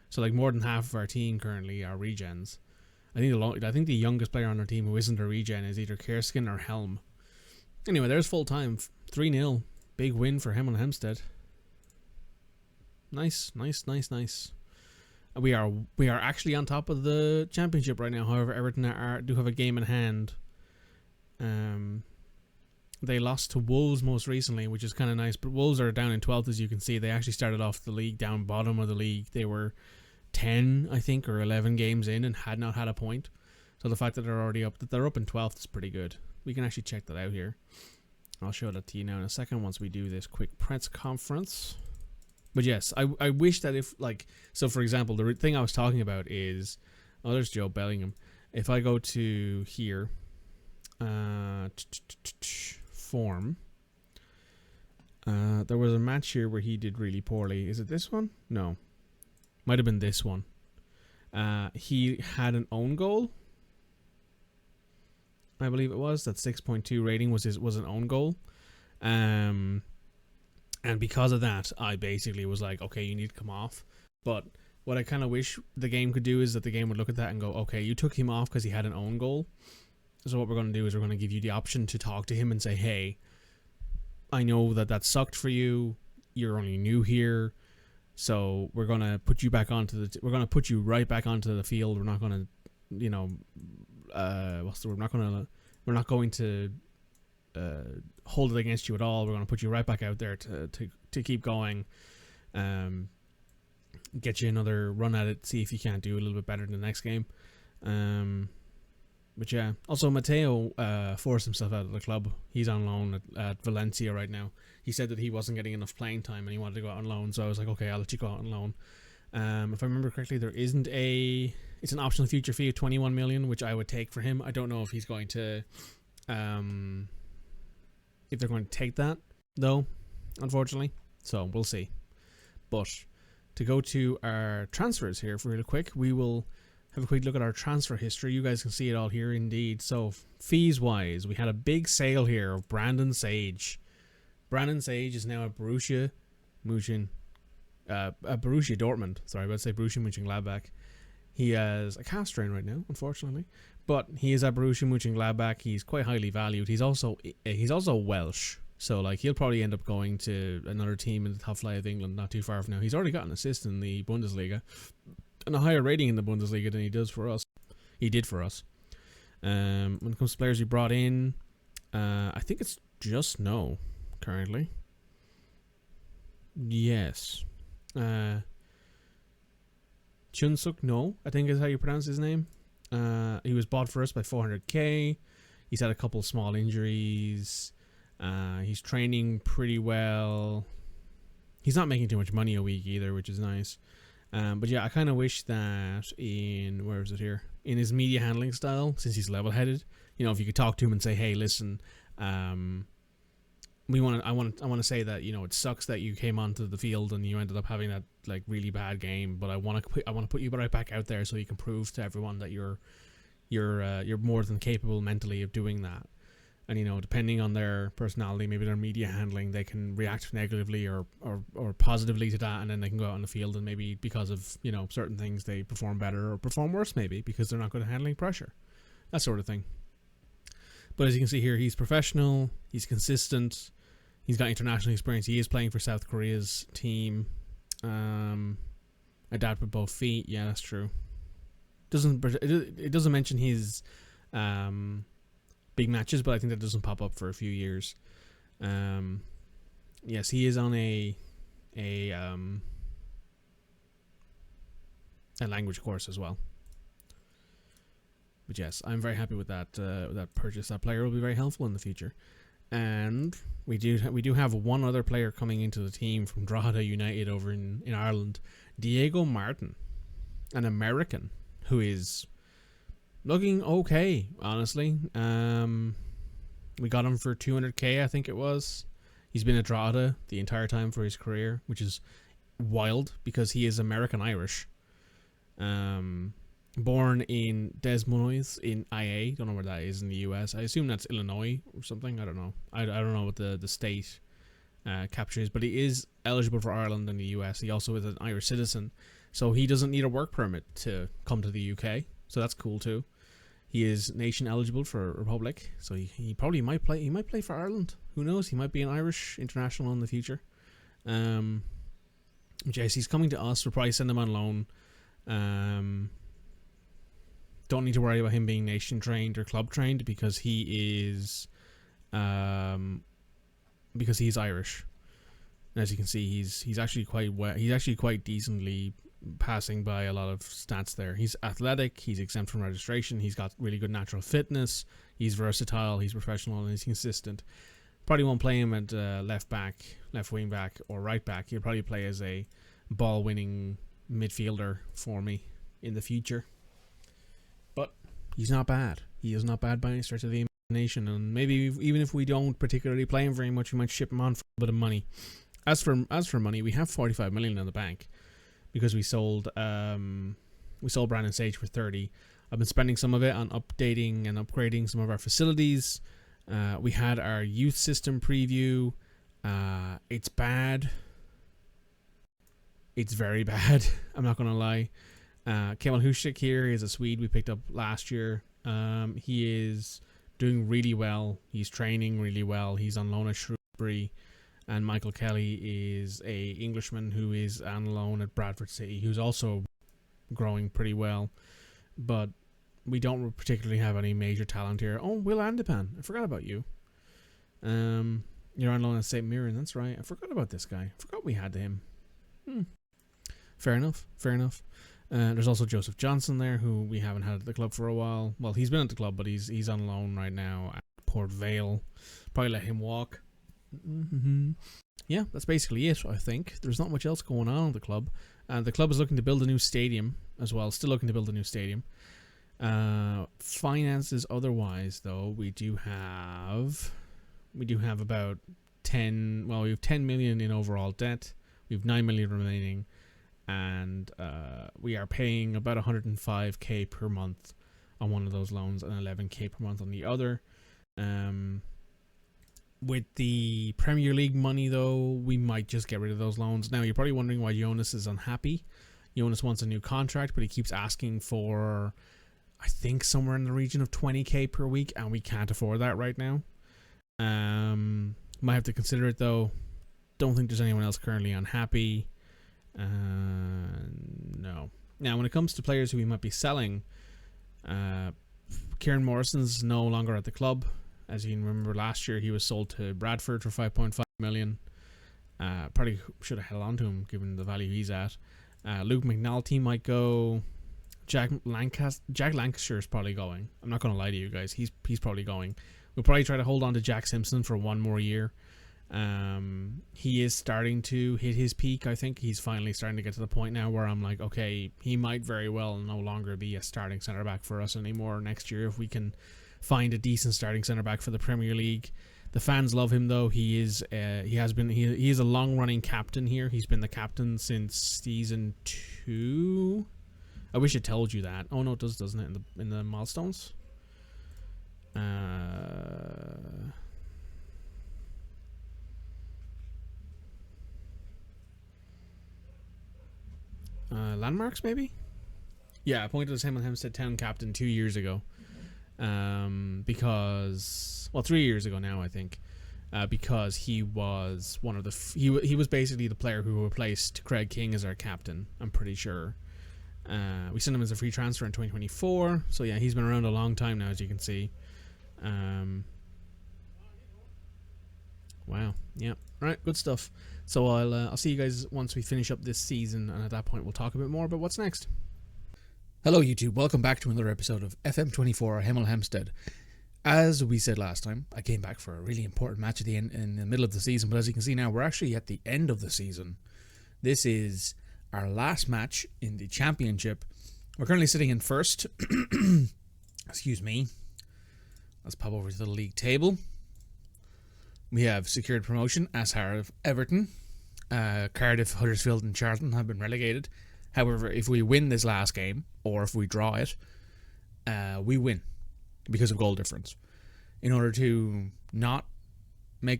So like more than half of our team currently are regens. I think the youngest player on our team who isn't a regen is either Kerskin or Helm. Anyway, there's full time. 3-0. Big win for Hemel Hempstead. Nice. We are actually on top of the championship right now. However, Everton do have a game in hand. They lost to Wolves most recently, which is kind of nice. But Wolves are down in 12th, as you can see. They actually started off the league down bottom of the league. They were 10, I think, or 11 games in and had not had a point. So the fact that they're already up, that they're up in 12th is pretty good. We can actually check that out here. I'll show that to you now in a second once we do this quick press conference. But yes, I wish that if, like, so for example, the thing I was talking about is, oh, there's Joe Bellingham. If I go to here, form, there was a match here where he did really poorly. Is it this one? No. Might have been this one. He had an own goal. I believe it was. That 6.2 rating was an own goal. And because of that, I basically was like, okay, you need to come off. But what I kind of wish the game could do is that the game would look at that and go, okay, you took him off because he had an own goal. So what we're going to do is we're going to give you the option to talk to him and say, hey, I know that sucked for you. You're only new here. So we're going to put you back onto we're going to put you right back onto the field. We're not going to, you know, we're not going to hold it against you at all. We're going to put you right back out there to keep going, get you another run at it, see if you can't do a little bit better in the next game. But yeah, also Matteo forced himself out of the club. He's on loan at Valencia right now. He said that he wasn't getting enough playing time and he wanted to go out on loan, so I was like, okay, I'll let you go out on loan. If I remember correctly, it's an optional future fee of 21 million, which I would take for him. I don't know if he's going to if they're going to take that, though, unfortunately. So we'll see. But to go to our transfers here for real quick, we will have a quick look at our transfer history. You guys can see it all here indeed. So fees wise, we had a big sale here of Brandon Sage. Brandon Sage is now at Borussia Dortmund. Sorry, I was about to say Borussia Mönchengladbach. He has a calf strain right now, unfortunately, but he is at Borussia Mönchengladbach. He's quite highly valued. He's also Welsh, so like he'll probably end up going to another team in the top flight of England, not too far from now. He's already got an assist in the Bundesliga and a higher rating in the Bundesliga than he did for us. When it comes to players he brought in, I think it's just No currently. Yes. Chunsuk No, I think is how you pronounce his name. He was bought for us by 400k. He's had a couple small injuries. He's training pretty well. He's not making too much money a week either, which is nice. But yeah, I kind of wish that where is it here? In his media handling style, since he's level-headed, you know, if you could talk to him and say, hey, listen, I want to say that, you know, it sucks that you came onto the field and you ended up having that like really bad game, but I want to put you right back out there so you can prove to everyone that you're more than capable mentally of doing that. And, you know, depending on their personality, maybe their media handling, they can react negatively or positively to that, and then they can go out on the field and maybe because of, you know, certain things they perform better or perform worse, maybe because they're not good at handling pressure, that sort of thing. But as you can see here, he's professional, he's consistent, he's got international experience. He is playing for South Korea's team. Adapt with both feet. Yeah, that's true. It doesn't mention his big matches, but I think that doesn't pop up for a few years. Yes, he is on a language course as well. But yes, I'm very happy with that purchase. That player will be very helpful in the future. And we do have one other player coming into the team from Drogheda United over in Ireland, Diego Martin, an American who is looking okay, honestly. We got him for 200k, I think it was. He's been at Drogheda the entire time for his career, which is wild because he is American Irish. Born in Des Moines in IA. Don't know where that is in the US. I assume that's Illinois or something. I don't know. I don't know what the state capture is, but he is eligible for Ireland and the US. He also is an Irish citizen, so he doesn't need a work permit to come to the UK. So that's cool too. He is nation eligible for Republic, so he probably might play. He might play for Ireland. Who knows? He might be an Irish international in the future. Yes, he's coming to us. We'll probably send him on loan. Don't need to worry about him being nation trained or club trained because he is, because he's Irish. And as you can see, he's actually quite well. He's actually quite decently passing by a lot of stats there. He's athletic. He's exempt from registration. He's got really good natural fitness. He's versatile. He's professional and he's consistent. Probably won't play him at left back, left wing back, or right back. He'll probably play as a ball winning midfielder for me in the future. But he's not bad. He is not bad by any stretch of the imagination. And maybe even if we don't particularly play him very much, we might ship him on for a bit of money. As for money, we have 45 million in the bank because we sold Brandon Sage for 30. I've been spending some of it on updating and upgrading some of our facilities. We had our youth system preview. It's bad. It's very bad. I'm not gonna lie. Hemel Hempstead here is a Swede we picked up last year. He is doing really well. He's training really well. He's on loan at Shrewsbury. And Michael Kelly is a Englishman who is on loan at Bradford City, who's also growing pretty well. But we don't particularly have any major talent here. Oh, Will Andipan. I forgot about you. You're on loan at St. Mirren. That's right. I forgot about this guy. I forgot we had him. Fair enough. There's also Joseph Johnson there, who we haven't had at the club for a while. Well, he's been at the club, but he's on loan right now at Port Vale. Probably let him walk. Yeah, that's basically it, I think. There's not much else going on at the club. The club is looking to build a new stadium as well. Still looking to build a new stadium. Finances otherwise, though, we do have about 10... Well, we have 10 million in overall debt. We have 9 million remaining. And we are paying about 105k per month on one of those loans and 11k per month on the other. With the Premier League money, though, we might just get rid of those loans. Now, you're probably wondering why Jonas is unhappy. Jonas wants a new contract, but he keeps asking for, I think, somewhere in the region of 20k per week, and we can't afford that right now. Might have to consider it, though. Don't think there's anyone else currently unhappy. No. Now, when it comes to players who we might be selling, Kieran Morrison's no longer at the club. As you can remember, last year he was sold to Bradford for 5.5 million. Probably should have held on to him given the value he's at. Luke McNulty might go. Jack Lancashire is probably going. I'm not going to lie to you guys. He's probably going. We'll probably try to hold on to Jack Simpson for one more year. He is starting to hit his peak. I think he's finally starting to get to the point now where I'm like, okay, he might very well no longer be a starting centre back for us anymore next year if we can find a decent starting centre back for the Premier League. The fans love him though. He is a long running captain here. He's been the captain since season 2. I wish it told you that. Oh no, it does, doesn't it? In the milestones. Landmarks maybe? Yeah, appointed as Hemel Hempstead Town captain 2 years ago. Because 3 years ago now, I think. Because he was one of the he was basically the player who replaced Craig King as our captain. I'm pretty sure. We sent him as a free transfer in 2024. So yeah, he's been around a long time now, as you can see. Wow. Yeah. All right. Good stuff. So I'll see you guys once we finish up this season, and at that point we'll talk a bit more about what's next. Hello YouTube, welcome back to another episode of FM24 Hemel Hempstead. As we said last time, I came back for a really important match at the end, in the middle of the season, but as you can see now, we're actually at the end of the season. This is our last match in the championship. We're currently sitting in first. Excuse me. Let's pop over to the league table. We have secured promotion, as have Everton. Cardiff, Huddersfield and Charlton have been relegated. However, if we win this last game, or if we draw it, we win because of goal difference. In order to not win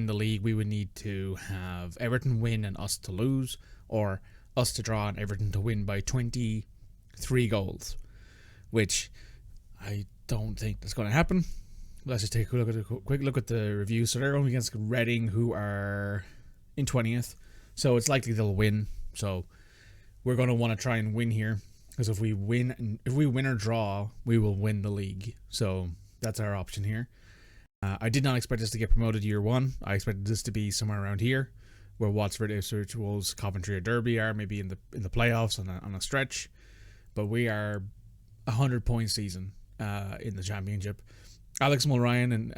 the league, we would need to have Everton win and us to lose, or us to draw and Everton to win by 23 goals, which I don't think that's going to happen. Let's just take a quick look at the review. So they're going against Reading, who are in 20th. So it's likely they'll win. So we're going to want to try and win here, because if we win or draw, we will win the league. So that's our option here. I did not expect us to get promoted year one. I expected this to be somewhere around here, where Watford, Ipswich, Wolves, Coventry, or Derby are, maybe in the playoffs on a stretch. But we are 100-point season in the championship. Alex Mulryan and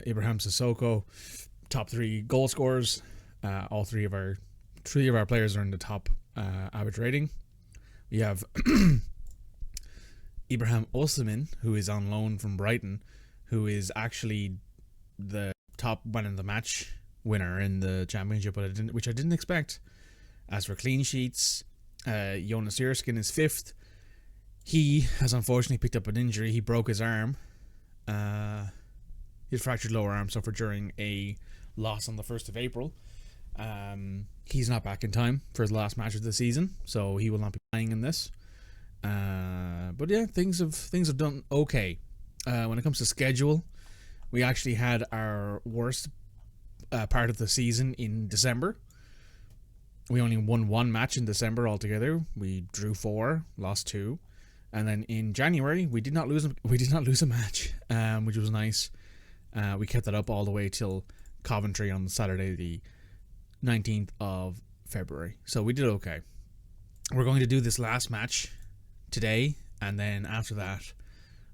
Ibrahim Sissoko, top 3 goal scorers. All three of our players are in the top average rating. We have Ibrahim Osimhen, who is on loan from Brighton, who is actually the top man of the match winner in the championship, which I didn't expect. As for clean sheets, Jonas Erskin is 5th. He has unfortunately picked up an injury. He broke his arm. His fractured lower arm suffered during a loss on the 1st of April. He's not back in time for his last match of the season, so he will not be playing in this. But yeah, things have done okay. When it comes to schedule, we actually had our worst part of the season in December. We only won 1 match in December altogether. We drew 4, lost 2. And then in January, we did not lose a match, which was nice. We kept that up all the way till Coventry on Saturday, the 19th of February. So we did okay. We're going to do this last match today, and then after that,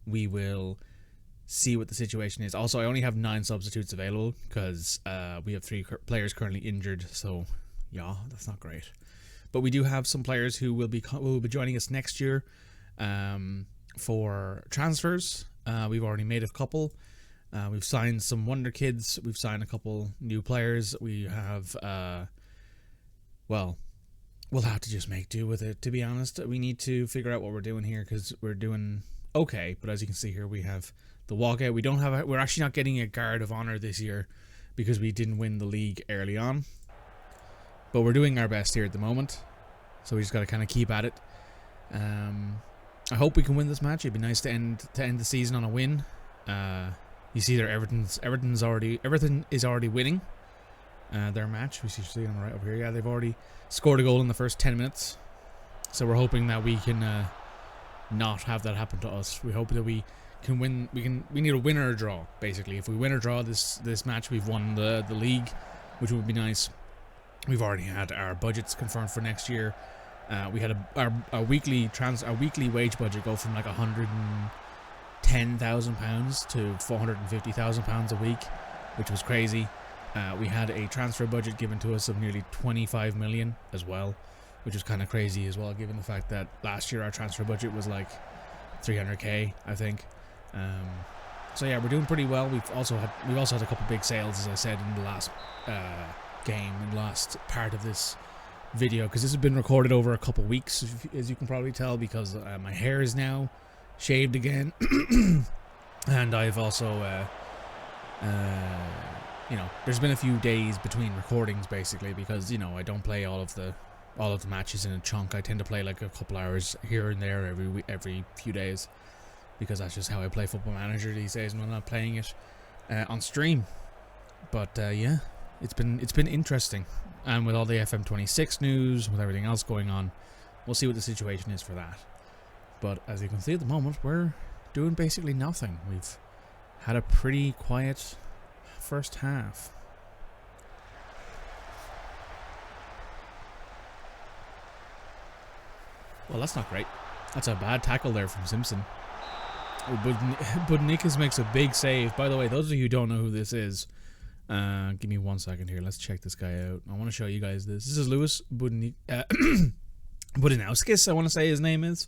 we will see what the situation is. Also, I only have 9 substitutes available because we have 3 players currently injured. So yeah, that's not great. But we do have some players who will be joining us next year. For transfers, we've already made a couple. We've signed some wonder kids. We've signed a couple new players. We have, well, we'll have to just make do with it, to be honest. We need to figure out what we're doing here, because we're doing okay. But as you can see here, we have the walkout. We're actually not getting a guard of honor this year because we didn't win the league early on. But we're doing our best here at the moment. So we just got to kind of keep at it. I hope we can win this match. It'd be nice to end the season on a win. You see there, Everton is already winning their match. We see on the right over here. Yeah, they've already scored a goal in the first 10 minutes. So we're hoping that we can not have that happen to us. We hope that we can win. We need a win or a draw, basically. If we win or draw this match, we've won the league, which would be nice. We've already had our budgets confirmed for next year. We had our weekly wage budget go from like £110,000 to £450,000 a week, which was crazy. We had a transfer budget given to us of nearly 25 million as well, which was kind of crazy as well, given the fact that last year our transfer budget was like 300k, I think. So yeah, we're doing pretty well. We've also had a couple big sales, as I said, in the last game, in the last part of this video, because this has been recorded over a couple weeks, as you can probably tell, because my hair is now shaved again. And I've also there's been a few days between recordings, basically, because I don't play all of the matches in a chunk. I tend to play like a couple hours here and there every few days, because that's just how I play Football Manager these days when I'm not playing it on stream. But yeah, it's been interesting. And with all the FM26 news, with everything else going on, we'll see what the situation is for that. But as you can see at the moment, we're doing basically nothing. We've had a pretty quiet first half. Well, that's not great. That's a bad tackle there from Simpson. But Nikas makes a big save. By the way, those of you who don't know who this is, give me 1 second here. Let's check this guy out. I want to show you guys this. This is Lewis Budinauskis, I want to say his name is.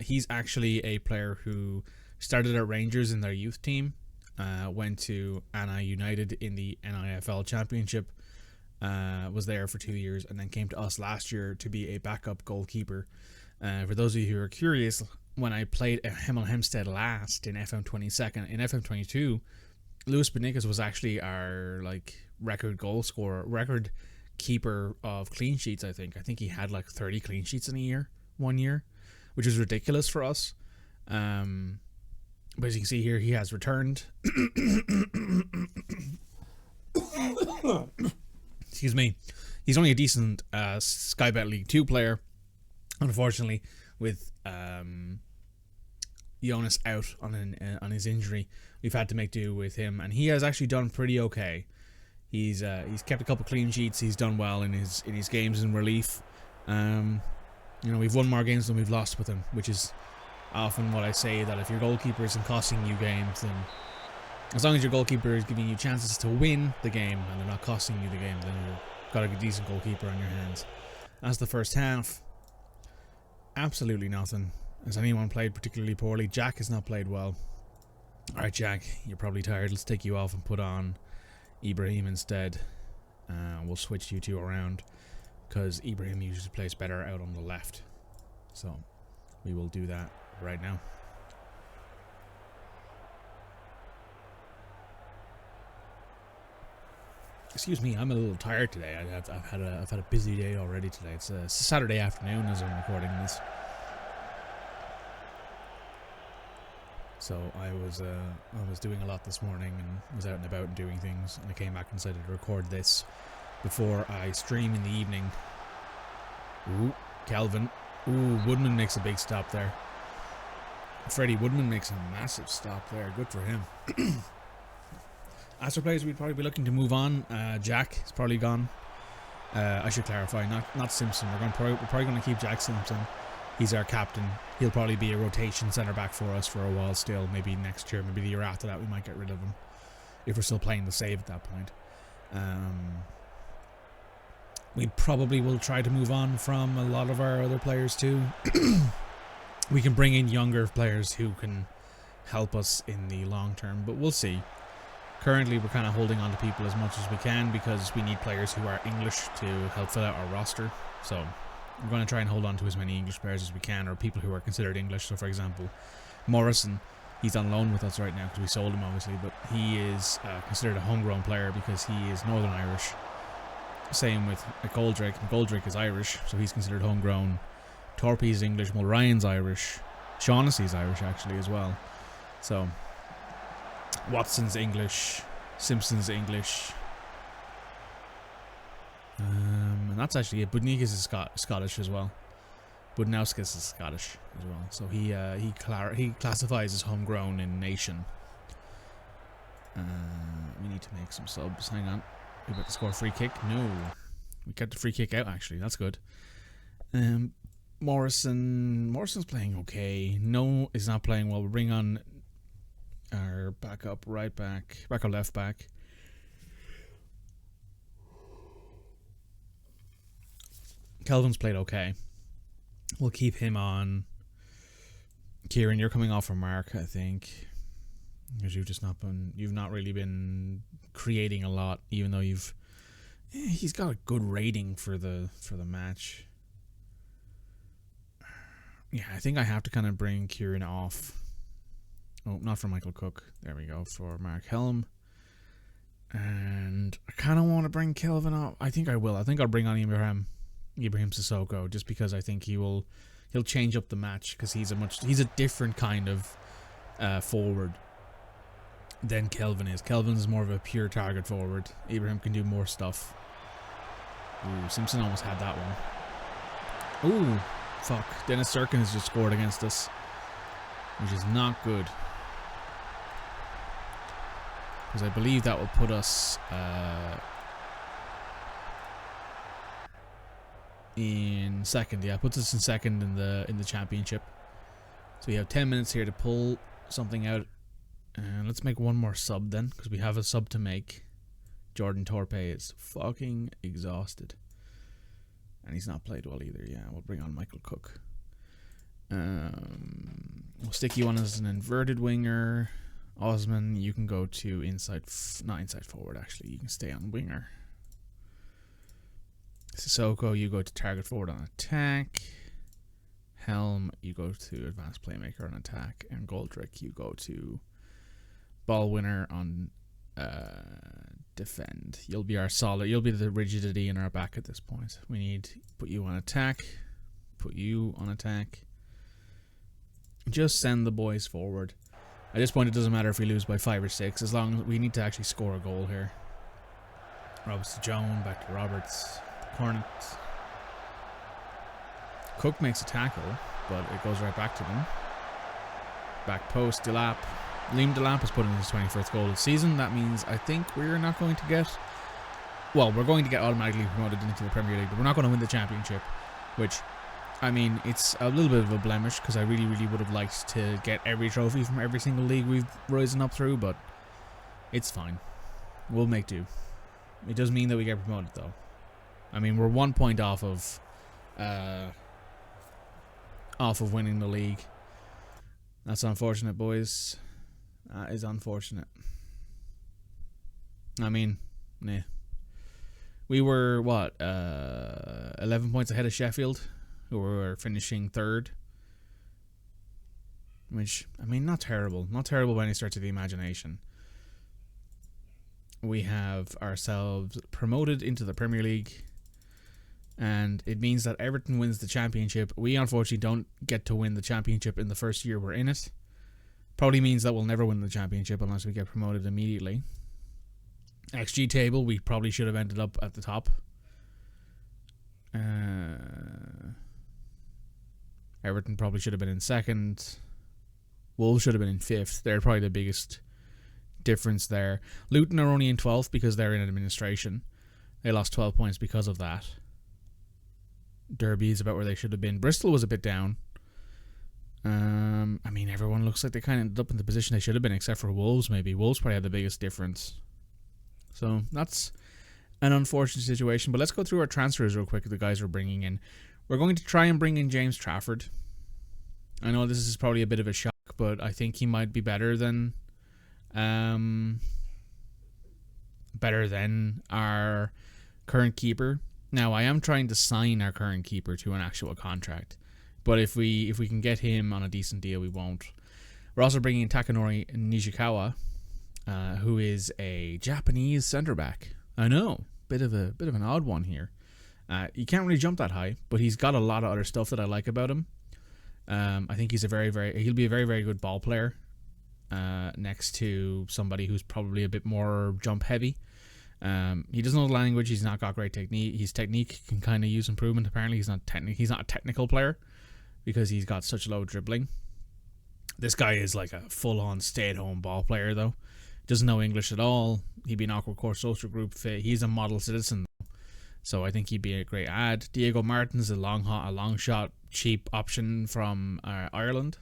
He's actually a player who started at Rangers in their youth team, went to Anna United in the NIFL Championship, was there for 2 years, and then came to us last year to be a backup goalkeeper. For those of you who are curious, when I played Hemel Hempstead last in FM22, in FM22, Lewis Benikas was actually our record goal scorer, record keeper of clean sheets. I think he had 30 clean sheets in 1 year, which is ridiculous for us. But as you can see here, he has returned. Excuse me. He's only a decent Sky Bet League 2 player. Unfortunately, with Jonas out on his injury, we've had to make do with him, and he has actually done pretty okay. He's kept a couple clean sheets. He's done well in his games in relief. We've won more games than we've lost with him, which is often what I say, that if your goalkeeper isn't costing you games, then as long as your goalkeeper is giving you chances to win the game and they're not costing you the game, then you've got a decent goalkeeper on your hands. That's the first half. Absolutely nothing. Has anyone played particularly poorly? Jack has not played well. Alright, Jack, you're probably tired. Let's take you off and put on Ibrahim instead. We'll switch you two around, because Ibrahim usually plays better out on the left. So we will do that right now. Excuse me, I'm a little tired today. I've had a busy day already today. It's a Saturday afternoon as I'm recording this. So I was doing a lot this morning and was out and about and doing things, and I came back and decided to record this before I stream in the evening. Ooh, Calvin. Ooh, Woodman makes a big stop there. Freddie Woodman makes a massive stop there. Good for him. As for players, we'd probably be looking to move on. Jack is probably gone. I should clarify, not Simpson. We're probably going to keep Jack Simpson. He's our captain. He'll probably be a rotation centre back for us for a while still. Maybe next year, maybe the year after that, we might get rid of him if we're still playing the save at that point. We probably will try to move on from a lot of our other players too. We can bring in younger players who can help us in the long term, but we'll see. Currently, we're kind of holding on to people as much as we can because we need players who are English to help fill out our roster. So we're going to try and hold on to as many English players as we can, or people who are considered English. So, for example, Morrison, he's on loan with us right now because we sold him, obviously, but he is considered a homegrown player because he is Northern Irish. Same with McGoldrick. McGoldrick is Irish, so he's considered homegrown. Torpy's English. Mulryan's Irish. Shaughnessy's Irish, actually, as well. So Watson's English. Simpson's English. And that's actually it. Budnikas is Scottish as well. Budnauskis is Scottish as well. So he classifies as homegrown in nation. We need to make some subs. Hang on. We about to score a free kick? No. We kept the free kick out, actually. That's good. Morrison's playing okay. No is not playing well. We'll bring on our backup right back. Backup left back. Kelvin's played okay. We'll keep him on. Kieran, you're coming off for Mark, I think. Because you've not really been creating a lot, even though he's got a good rating for the match. Yeah, I think I have to kind of bring Kieran off. Oh, not for Michael Cook. There we go, for Mark Helm. And I kind of want to bring Kelvin off. I think I will. I think I'll bring on Ibrahim Sissoko, just because I think he'll change up the match, because he's a different kind of forward than Kelvin is. Kelvin is more of a pure target forward. Ibrahim can do more stuff. Ooh, Simpson almost had that one. Ooh, fuck. Dennis Durkin has just scored against us, which is not good. because I believe that will put us in second. Yeah, puts us in second in the championship. So we have 10 minutes here to pull something out. And let's make one more sub then, because we have a sub to make. Jordan Torpe is fucking exhausted. And he's not played well either. Yeah, we'll bring on Michael Cook. We'll stick you on as an inverted winger. Osman, you can go to not inside forward actually. You can stay on winger. Sissoko, you go to target forward on attack. Helm, you go to advanced playmaker on attack. And Goldrick, you go to ball winner on defend. You'll be our solid. You'll be the rigidity in our back at this point. We need to put you on attack. Put you on attack. Just send the boys forward. At this point, it doesn't matter if we lose by 5 or 6, as long as we need to actually score a goal here. Roberts to Joan, back to Roberts. Cornets. Cook makes a tackle, but it goes right back to them. Back post, Delap. Liam Delap has put in his 21st goal of the season. That means I think we're not going to get... Well, we're going to get automatically promoted into the Premier League, but we're not going to win the championship, which... I mean, it's a little bit of a blemish because I really, really would have liked to get every trophy from every single league we've risen up through, but it's fine. We'll make do. It does mean that we get promoted, though. I mean, we're 1 point off of winning the league. That's unfortunate, boys. That is unfortunate. I mean, nah. We were, what, 11 points ahead of Sheffield, who were finishing 3rd. Which, I mean, not terrible. Not terrible by any stretch of the imagination. We have ourselves promoted into the Premier League. And it means that Everton wins the championship. We unfortunately don't get to win the championship in the first year we're in it. Probably means that we'll never win the championship unless we get promoted immediately. XG table, we probably should have ended up at the top. Everton probably should have been in 2nd. Wolves should have been in 5th. They're probably the biggest difference there. Luton are only in 12th because they're in administration. They lost 12 points because of that. Derby is about where they should have been. Bristol was a bit down. I mean, everyone looks like they kind of ended up in the position they should have been, except for Wolves, maybe. Wolves probably had the biggest difference. So, that's an unfortunate situation. But let's go through our transfers real quick, the guys we're bringing in. We're going to try and bring in James Trafford. I know this is probably a bit of a shock, but I think he might be better than our current keeper. Now, I am trying to sign our current keeper to an actual contract, but if we can get him on a decent deal, we won't. We're also bringing in Takanori Nishikawa, who is a Japanese centre back. I know, bit of an odd one here. He can't really jump that high, but he's got a lot of other stuff that I like about him. I think he'll be a very, very good ball player next to somebody who's probably a bit more jump heavy. He doesn't know the language. He's not got great technique. His technique can kind of use improvement. Apparently, he's not a technical player because he's got such low dribbling. This guy is like a full-on stay-at-home ball player, though. Doesn't know English at all. He'd be an awkward core social group fit. He's a model citizen, though, so I think he'd be a great add. Diego Martin's a long shot, cheap option from Ireland,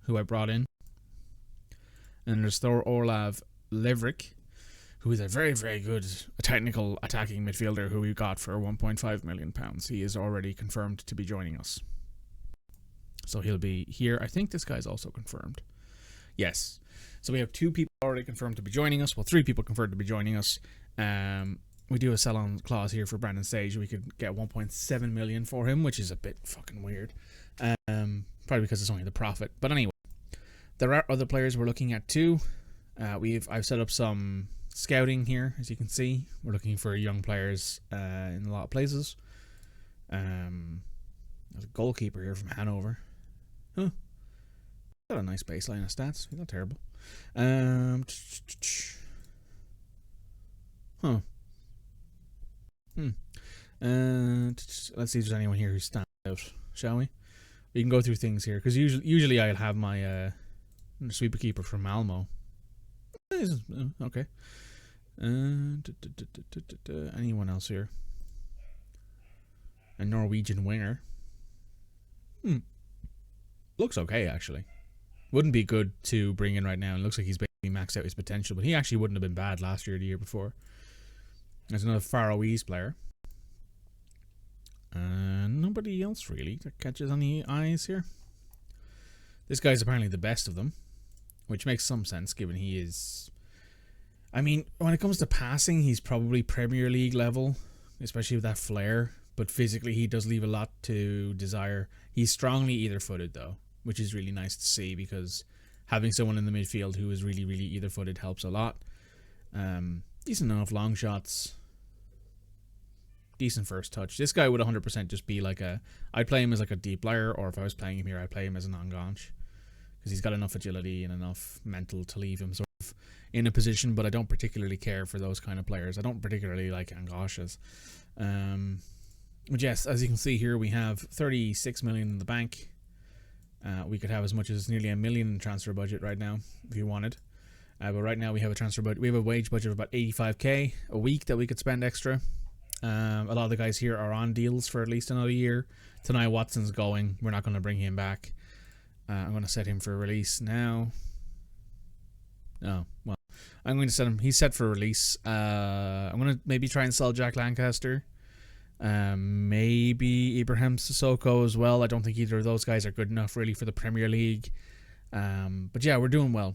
who I brought in. And there's Thor Orlav Liverick, who is a very, very good technical attacking midfielder who we got for £1.5 million. He is already confirmed to be joining us. So he'll be here. I think this guy's also confirmed. Yes. So we have 2 people already confirmed to be joining us. Well, 3 people confirmed to be joining us. We do a sell-on clause here for Brandon Sage. We could get 1.7 million for him, which is a bit fucking weird. Probably because it's only the profit. But anyway, there are other players we're looking at too. I've set up some scouting here, as you can see. We're looking for young players in a lot of places. There's a goalkeeper here from Hanover. Huh. Got a nice baseline of stats. He's not terrible. Let's see if there's anyone here who stands out, shall we? We can go through things here, because usually I'll have my sweeper keeper from Malmo. Okay. Anyone else here? A Norwegian winger. Looks okay, actually. Wouldn't be good to bring in right now. It looks like he's basically maxed out his potential, but he actually wouldn't have been bad last year or the year before. There's another Faroese player. Nobody else really that catches any eyes here. This guy's apparently the best of them, which makes some sense given he is... I mean, when it comes to passing, he's probably Premier League level, especially with that flair, but physically he does leave a lot to desire. He's strongly either-footed though, which is really nice to see because having someone in the midfield who is really, really either-footed helps a lot. Decent enough long shots. Decent first touch. This guy would 100% just be like a... I'd play him as like a deep liar, or if I was playing him here, I'd play him as an Anganch. Because he's got enough agility and enough mental to leave him sort of in a position, but I don't particularly care for those kind of players. I don't particularly like Anganches. But yes, as you can see here, we have 36 million in the bank. We could have as much as nearly $1 million in transfer budget right now, if you wanted. But right now we have a transfer budget. We have a wage budget of about 85k a week that we could spend extra. A lot of the guys here are on deals for at least another year. Tanai Watson's going. We're not going to bring him back. I'm going to set him for release now. Oh, well. I'm going to set him. He's set for release. I'm going to maybe try and sell Jack Lancaster. Maybe Ibrahim Sissoko as well. I don't think either of those guys are good enough really for the Premier League. But yeah, we're doing well.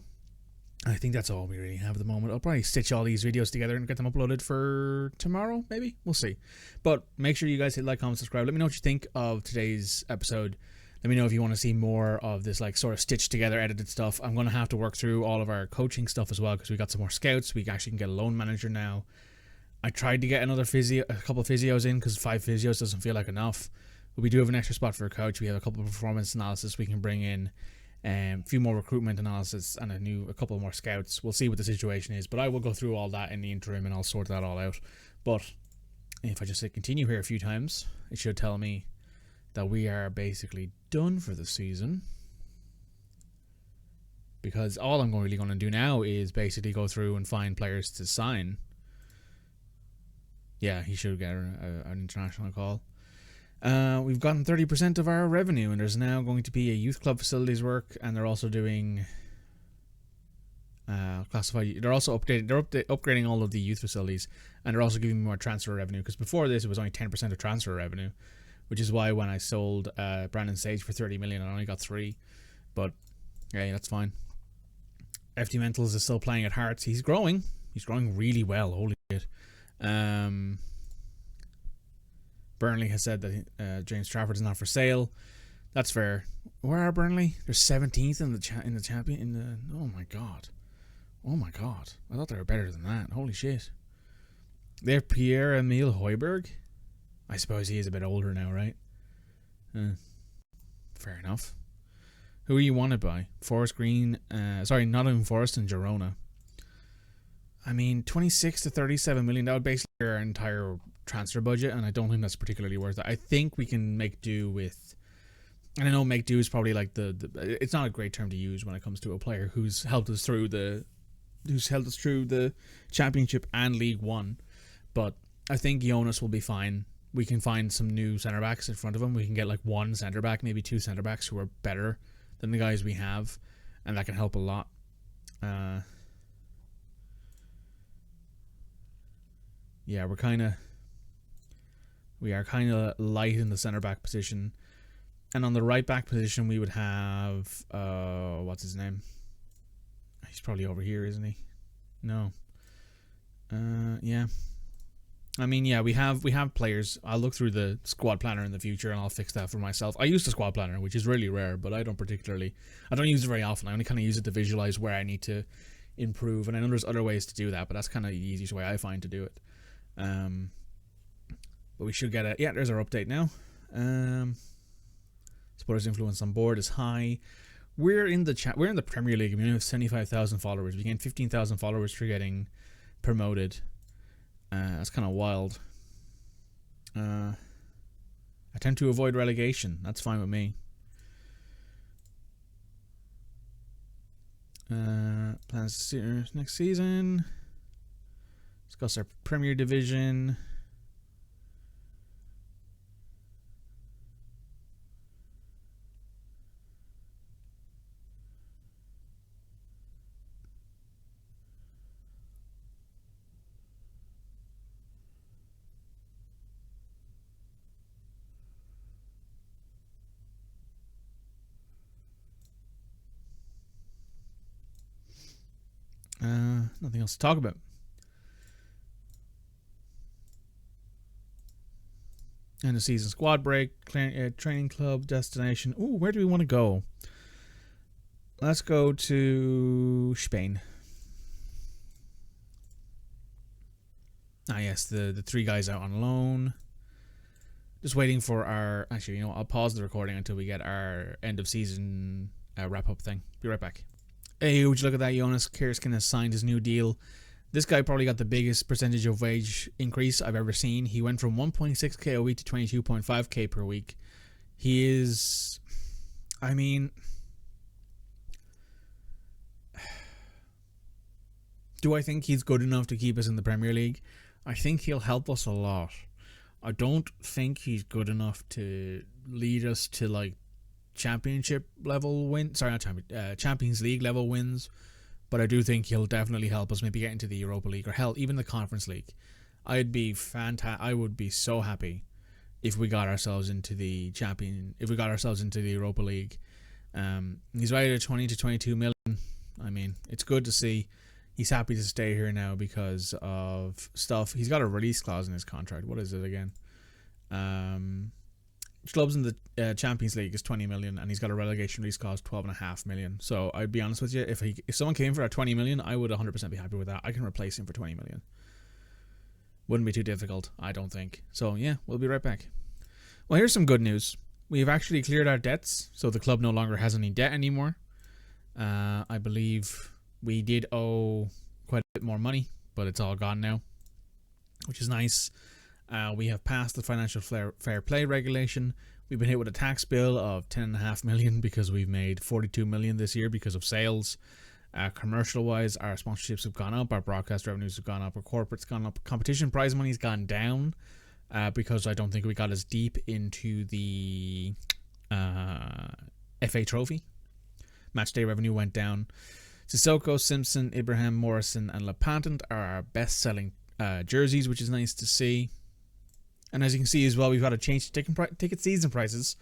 I think that's all we really have at the moment. I'll probably stitch all these videos together and get them uploaded for tomorrow, maybe? We'll see. But make sure you guys hit like, comment, subscribe. Let me know what you think of today's episode. Let me know if you want to see more of this like sort of stitched together edited stuff. I'm going to have to work through all of our coaching stuff as well because we got some more scouts. We actually can get a loan manager now. I tried to get a couple of physios in because 5 physios doesn't feel like enough. But we do have an extra spot for a coach. We have a couple of performance analysis we can bring in. A few more recruitment analysis and a couple more scouts. We'll see what the situation is, but I will go through all that in the interim and I'll sort that all out. But if I just hit continue here a few times, it should tell me that we are basically done for the season, because all I'm really going to do now is basically go through and find players to sign. Yeah, he should get an international call. We've gotten 30% of our revenue, and there's now going to be a youth club facilities work, and they're also doing classified. They're also upgrading all of the youth facilities, and they're also giving me more transfer revenue, because before this it was only 10% of transfer revenue, which is why when I sold Brandon Sage for 30 million, I only got 3. But yeah, that's fine. FT Mentals is still playing at Hearts. He's growing really well. Holy shit. Burnley has said that James Trafford is not for sale. That's fair. Where are Burnley? They're 17th in the champion. Oh my god. I thought they were better than that. Holy shit. They have Pierre-Emile Højbjerg. I suppose he is a bit older now, right? Fair enough. Who are you wanted by? Forest Green. Sorry, Nottingham Forest and Girona. I mean, 26 to 37 million. That would basically be our entire transfer budget, and I don't think that's particularly worth it. I think we can make do with, and I know make do is probably like it's not a great term to use when it comes to a player who's helped us through the Championship and League One, but I think Jonas will be fine. We can find some new centre backs in front of him. We can get like 1 centre back, maybe 2 centre backs who are better than the guys we have, and that can help a lot. Yeah, we are kind of light in the centre back position, and on the right back position we would have what's his name? He's probably over here, isn't he? No. Yeah. I mean, yeah, we have players. I'll look through the squad planner in the future and I'll fix that for myself. I use the squad planner, which is really rare, but I don't use it very often. I only kind of use it to visualize where I need to improve, and I know there's other ways to do that, but that's kind of the easiest way I find to do it. But we should get yeah, there's our update now. Supporters' influence on board is high. We're in the Premier League. We have 75,000 followers. We gained 15,000 followers for getting promoted. That's kind of wild. Attempt to avoid relegation. That's fine with me. Plans next season. Discuss our Premier Division. Nothing else to talk about. End of season squad break, training club, destination. Ooh, where do we want to go? Let's go to Spain. Ah, yes, the three guys out on loan. Just waiting for our... Actually, you know what? I'll pause the recording until we get our end of season wrap-up thing. Be right back. Hey, would you look at that? Jonas Kirskin has signed his new deal. This guy probably got the biggest percentage of wage increase I've ever seen. He went from 1.6k a week to 22.5k per week. He is... I mean... Do I think he's good enough to keep us in the Premier League? I think he'll help us a lot. I don't think he's good enough to lead us to, like, championship level wins. Sorry, not Champions League level wins. But I do think he'll definitely help us maybe get into the Europa League, or hell, even the Conference League. I would be so happy if we got ourselves into the Europa League. He's rated at 20 to 22 million. I mean, it's good to see. He's happy to stay here now because of stuff. He's got a release clause in his contract. What is it again? Clubs in the Champions League is 20 million, and he's got a relegation release clause 12.5 million. So I'd be honest with you, if someone came for a 20 million, I would 100% be happy with that. I can replace him for 20 million. Wouldn't be too difficult, I don't think. So yeah, we'll be right back. Well, here's some good news. We've actually cleared our debts, so the club no longer has any debt anymore. I believe we did owe quite a bit more money, but it's all gone now, which is nice. We have passed the financial fair play regulation. We've been hit with a tax bill of 10.5 million because we've made 42 million this year because of sales. Commercial wise, our sponsorships have gone up, our broadcast revenues have gone up, our corporate's gone up, competition prize money's gone down because I don't think we got as deep into the FA Trophy. Matchday revenue went down. Sissoko, Simpson, Ibrahim, Morrison, and Lepantant are our best selling jerseys, which is nice to see. And as you can see as well, we've got a change to ticket season prices.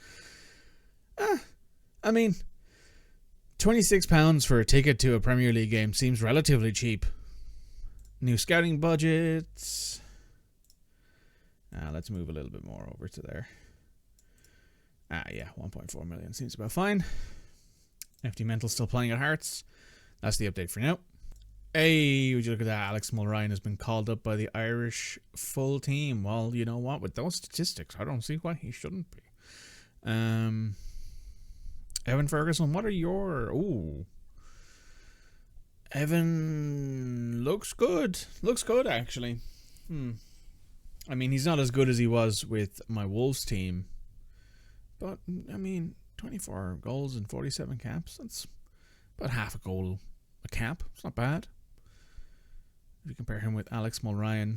I mean, £26 for a ticket to a Premier League game seems relatively cheap. New scouting budgets. Let's move a little bit more over to there. Yeah, 1.4 million seems about fine. FD Mental still playing at Hearts. That's the update for now. Hey, would you look at that? Alex Mulryan has been called up by the Irish full team. Well, you know what? With those statistics, I don't see why he shouldn't be. Evan Ferguson, what are your... Ooh. Evan looks good. Looks good, actually. I mean, he's not as good as he was with my Wolves team. But, I mean, 24 goals and 47 caps. That's about half a goal a cap. It's not bad. If you compare him with Alex Mulryan.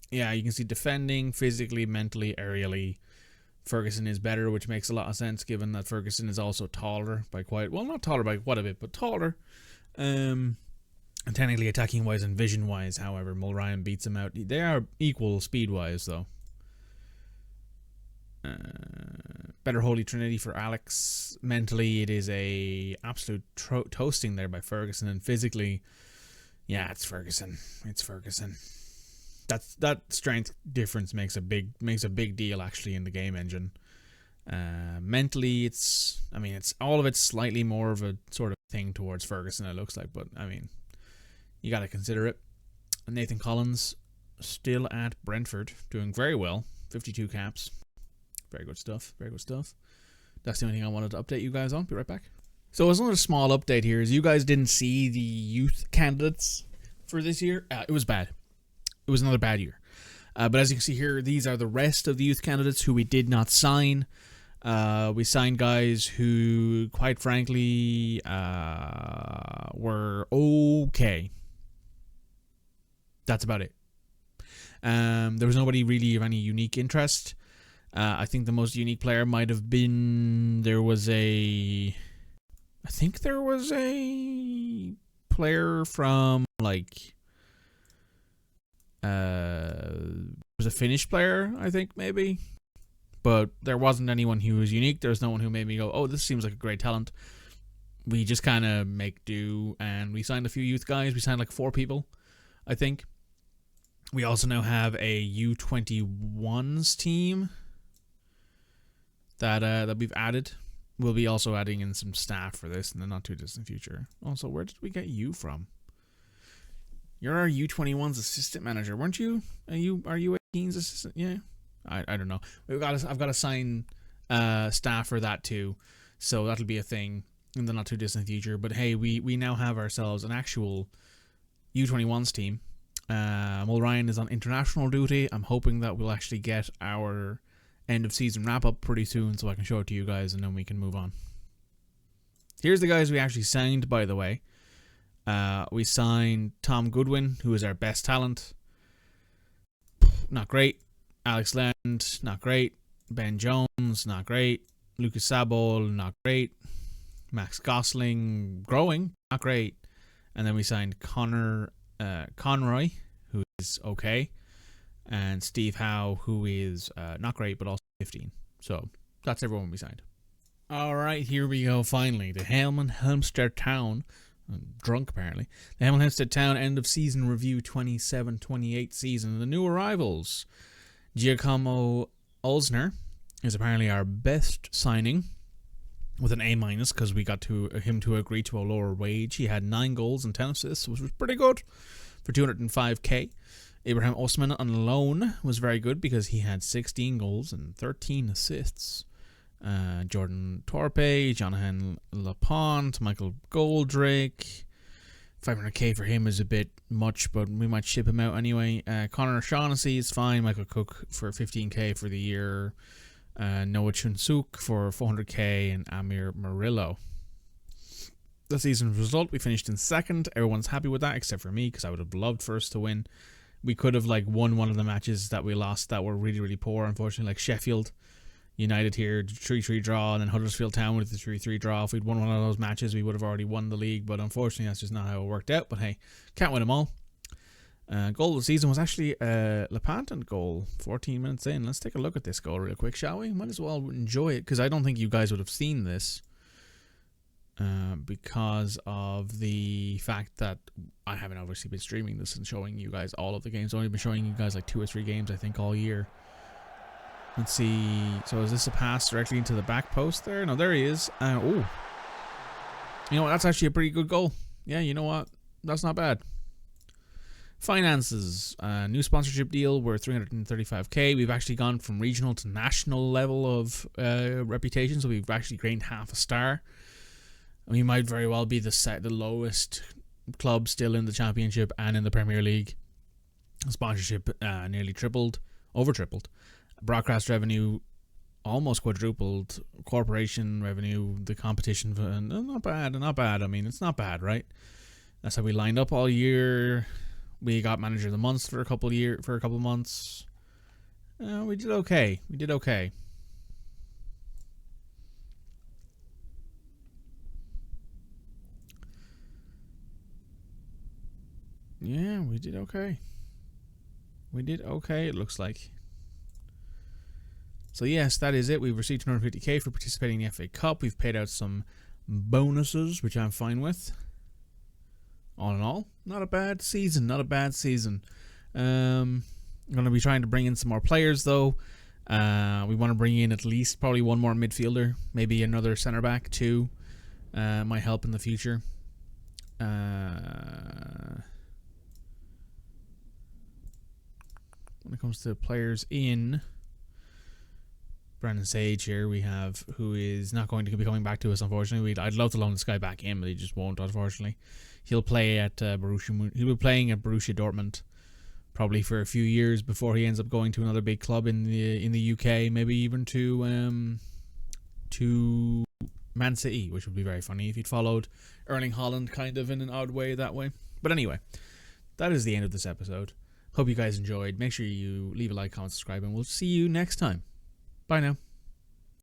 Yeah, you can see defending, physically, mentally, aerially. Ferguson is better, which makes a lot of sense given that Ferguson is also taller by quite... Well, not taller by quite a bit, but taller. And technically attacking-wise and vision-wise, however, Mulryan beats him out. They are equal speed-wise, though. Better Holy Trinity for Alex. Mentally, it is a absolute toasting there by Ferguson, and physically, yeah, it's Ferguson. It's Ferguson. That strength difference makes a big deal actually in the game engine. Mentally, it's all of it's slightly more of a sort of thing towards Ferguson. It looks like, but I mean, you got to consider it. Nathan Collins still at Brentford, doing very well. 52 caps. Very good stuff. Very good stuff. That's the only thing I wanted to update you guys on. Be right back. So as another small update here is you guys didn't see the youth candidates for this year. It was bad. It was another bad year. But as you can see here, these are the rest of the youth candidates who we did not sign. We signed guys who, quite frankly, were okay. That's about it. There was nobody really of any unique interest. I think the most unique player might have been I think there was a player from like was a Finnish player, I think maybe. But there wasn't anyone who was unique. There was no one who made me go, oh, this seems like a great talent. We just kind of make do, and we signed a few youth guys. We signed like 4 people, I think. We also now have a U21s team that we've added. We'll be also adding in some staff for this in the not too distant future. Also, where did we get you from? You're our U21's assistant manager, weren't you? Are you U18's assistant? Yeah. I don't know. I've got to sign staff for that too, so that'll be a thing in the not too distant future. But hey, we now have ourselves an actual U21's team. Well, Ryan is on international duty. I'm hoping that we'll actually get our end of season wrap up pretty soon, so I can show it to you guys, and then we can move on. Here's the guys we actually signed, by the way. We signed Tom Goodwin, who is our best talent. Not great. Alex Land, not great. Ben Jones, not great. Lucas Sabol, not great. Max Gosling, growing, not great. And then we signed Conroy, who is okay. And Steve Howe, who is not great, but also 15. So that's everyone we signed. Alright, here we go finally. The Hemel Hempstead Town. I'm drunk, apparently. The Hemel Hempstead Town end of season review 27-28 season. The new arrivals. Giacomo Olsner is apparently our best signing with an A- because we got him to agree to a lower wage. He had 9 goals and 10 assists, which was pretty good for 205k. Abraham Osman on loan was very good because he had 16 goals and 13 assists. Jordan Torpe, Jonathan Lapont, Michael Goldrake. 500k for him is a bit much, but we might ship him out anyway. Connor O'Shaughnessy is fine. Michael Cook for 15k for the year. Noah Chunsuk for 400k and Amir Murillo. The season's result, we finished in 2nd. Everyone's happy with that except for me because I would have loved for us to win. We could have won one of the matches that we lost that were really, really poor, unfortunately, like Sheffield United here, 3-3 draw, and then Huddersfield Town with the 3-3 draw. If we'd won one of those matches, we would have already won the league, but unfortunately, that's just not how it worked out. But hey, can't win them all. Goal of the season was actually a Lepanton goal, 14 minutes in. Let's take a look at this goal real quick, shall we? Might as well enjoy it, because I don't think you guys would have seen this because of the fact that I haven't obviously been streaming this and showing you guys all of the games. I've only been showing you guys 2 or 3 games, I think, all year. Let's see. So is this a pass directly into the back post there? No, there he is. Oh. You know what? That's actually a pretty good goal. Yeah, you know what? That's not bad. Finances. New sponsorship deal. We're 335k. We've actually gone from regional to national level of reputation. So we've actually gained half a star. We might very well be the lowest club still in the Championship and in the Premier League. Sponsorship nearly tripled. Over tripled. Broadcast revenue almost quadrupled. Corporation revenue, the competition, not bad. I mean, it's not bad, right? That's how we lined up all year. We got manager of the month for a couple of months. We did okay. Yeah, we did okay. It looks like. So yes, that is it. We've received 250k for participating in the FA Cup. We've paid out some bonuses, which I'm fine with. All in all, not a bad season. I'm going to be trying to bring in some more players, though. We want to bring in at least probably one more midfielder, maybe another centre back too. Might help in the future. When it comes to players in, Brandon Sage here we have, who is not going to be coming back to us, unfortunately. I'd love to loan this guy back in, but he just won't, unfortunately. He'll play at Borussia. He'll be playing at Borussia Dortmund probably for a few years before he ends up going to another big club in the UK, maybe even to to Man City, which would be very funny if he'd followed Erling Haaland kind of in an odd way that way. But anyway, that is the end of this episode. Hope you guys enjoyed. Make sure you leave a like, comment, subscribe, and we'll see you next time. Bye now.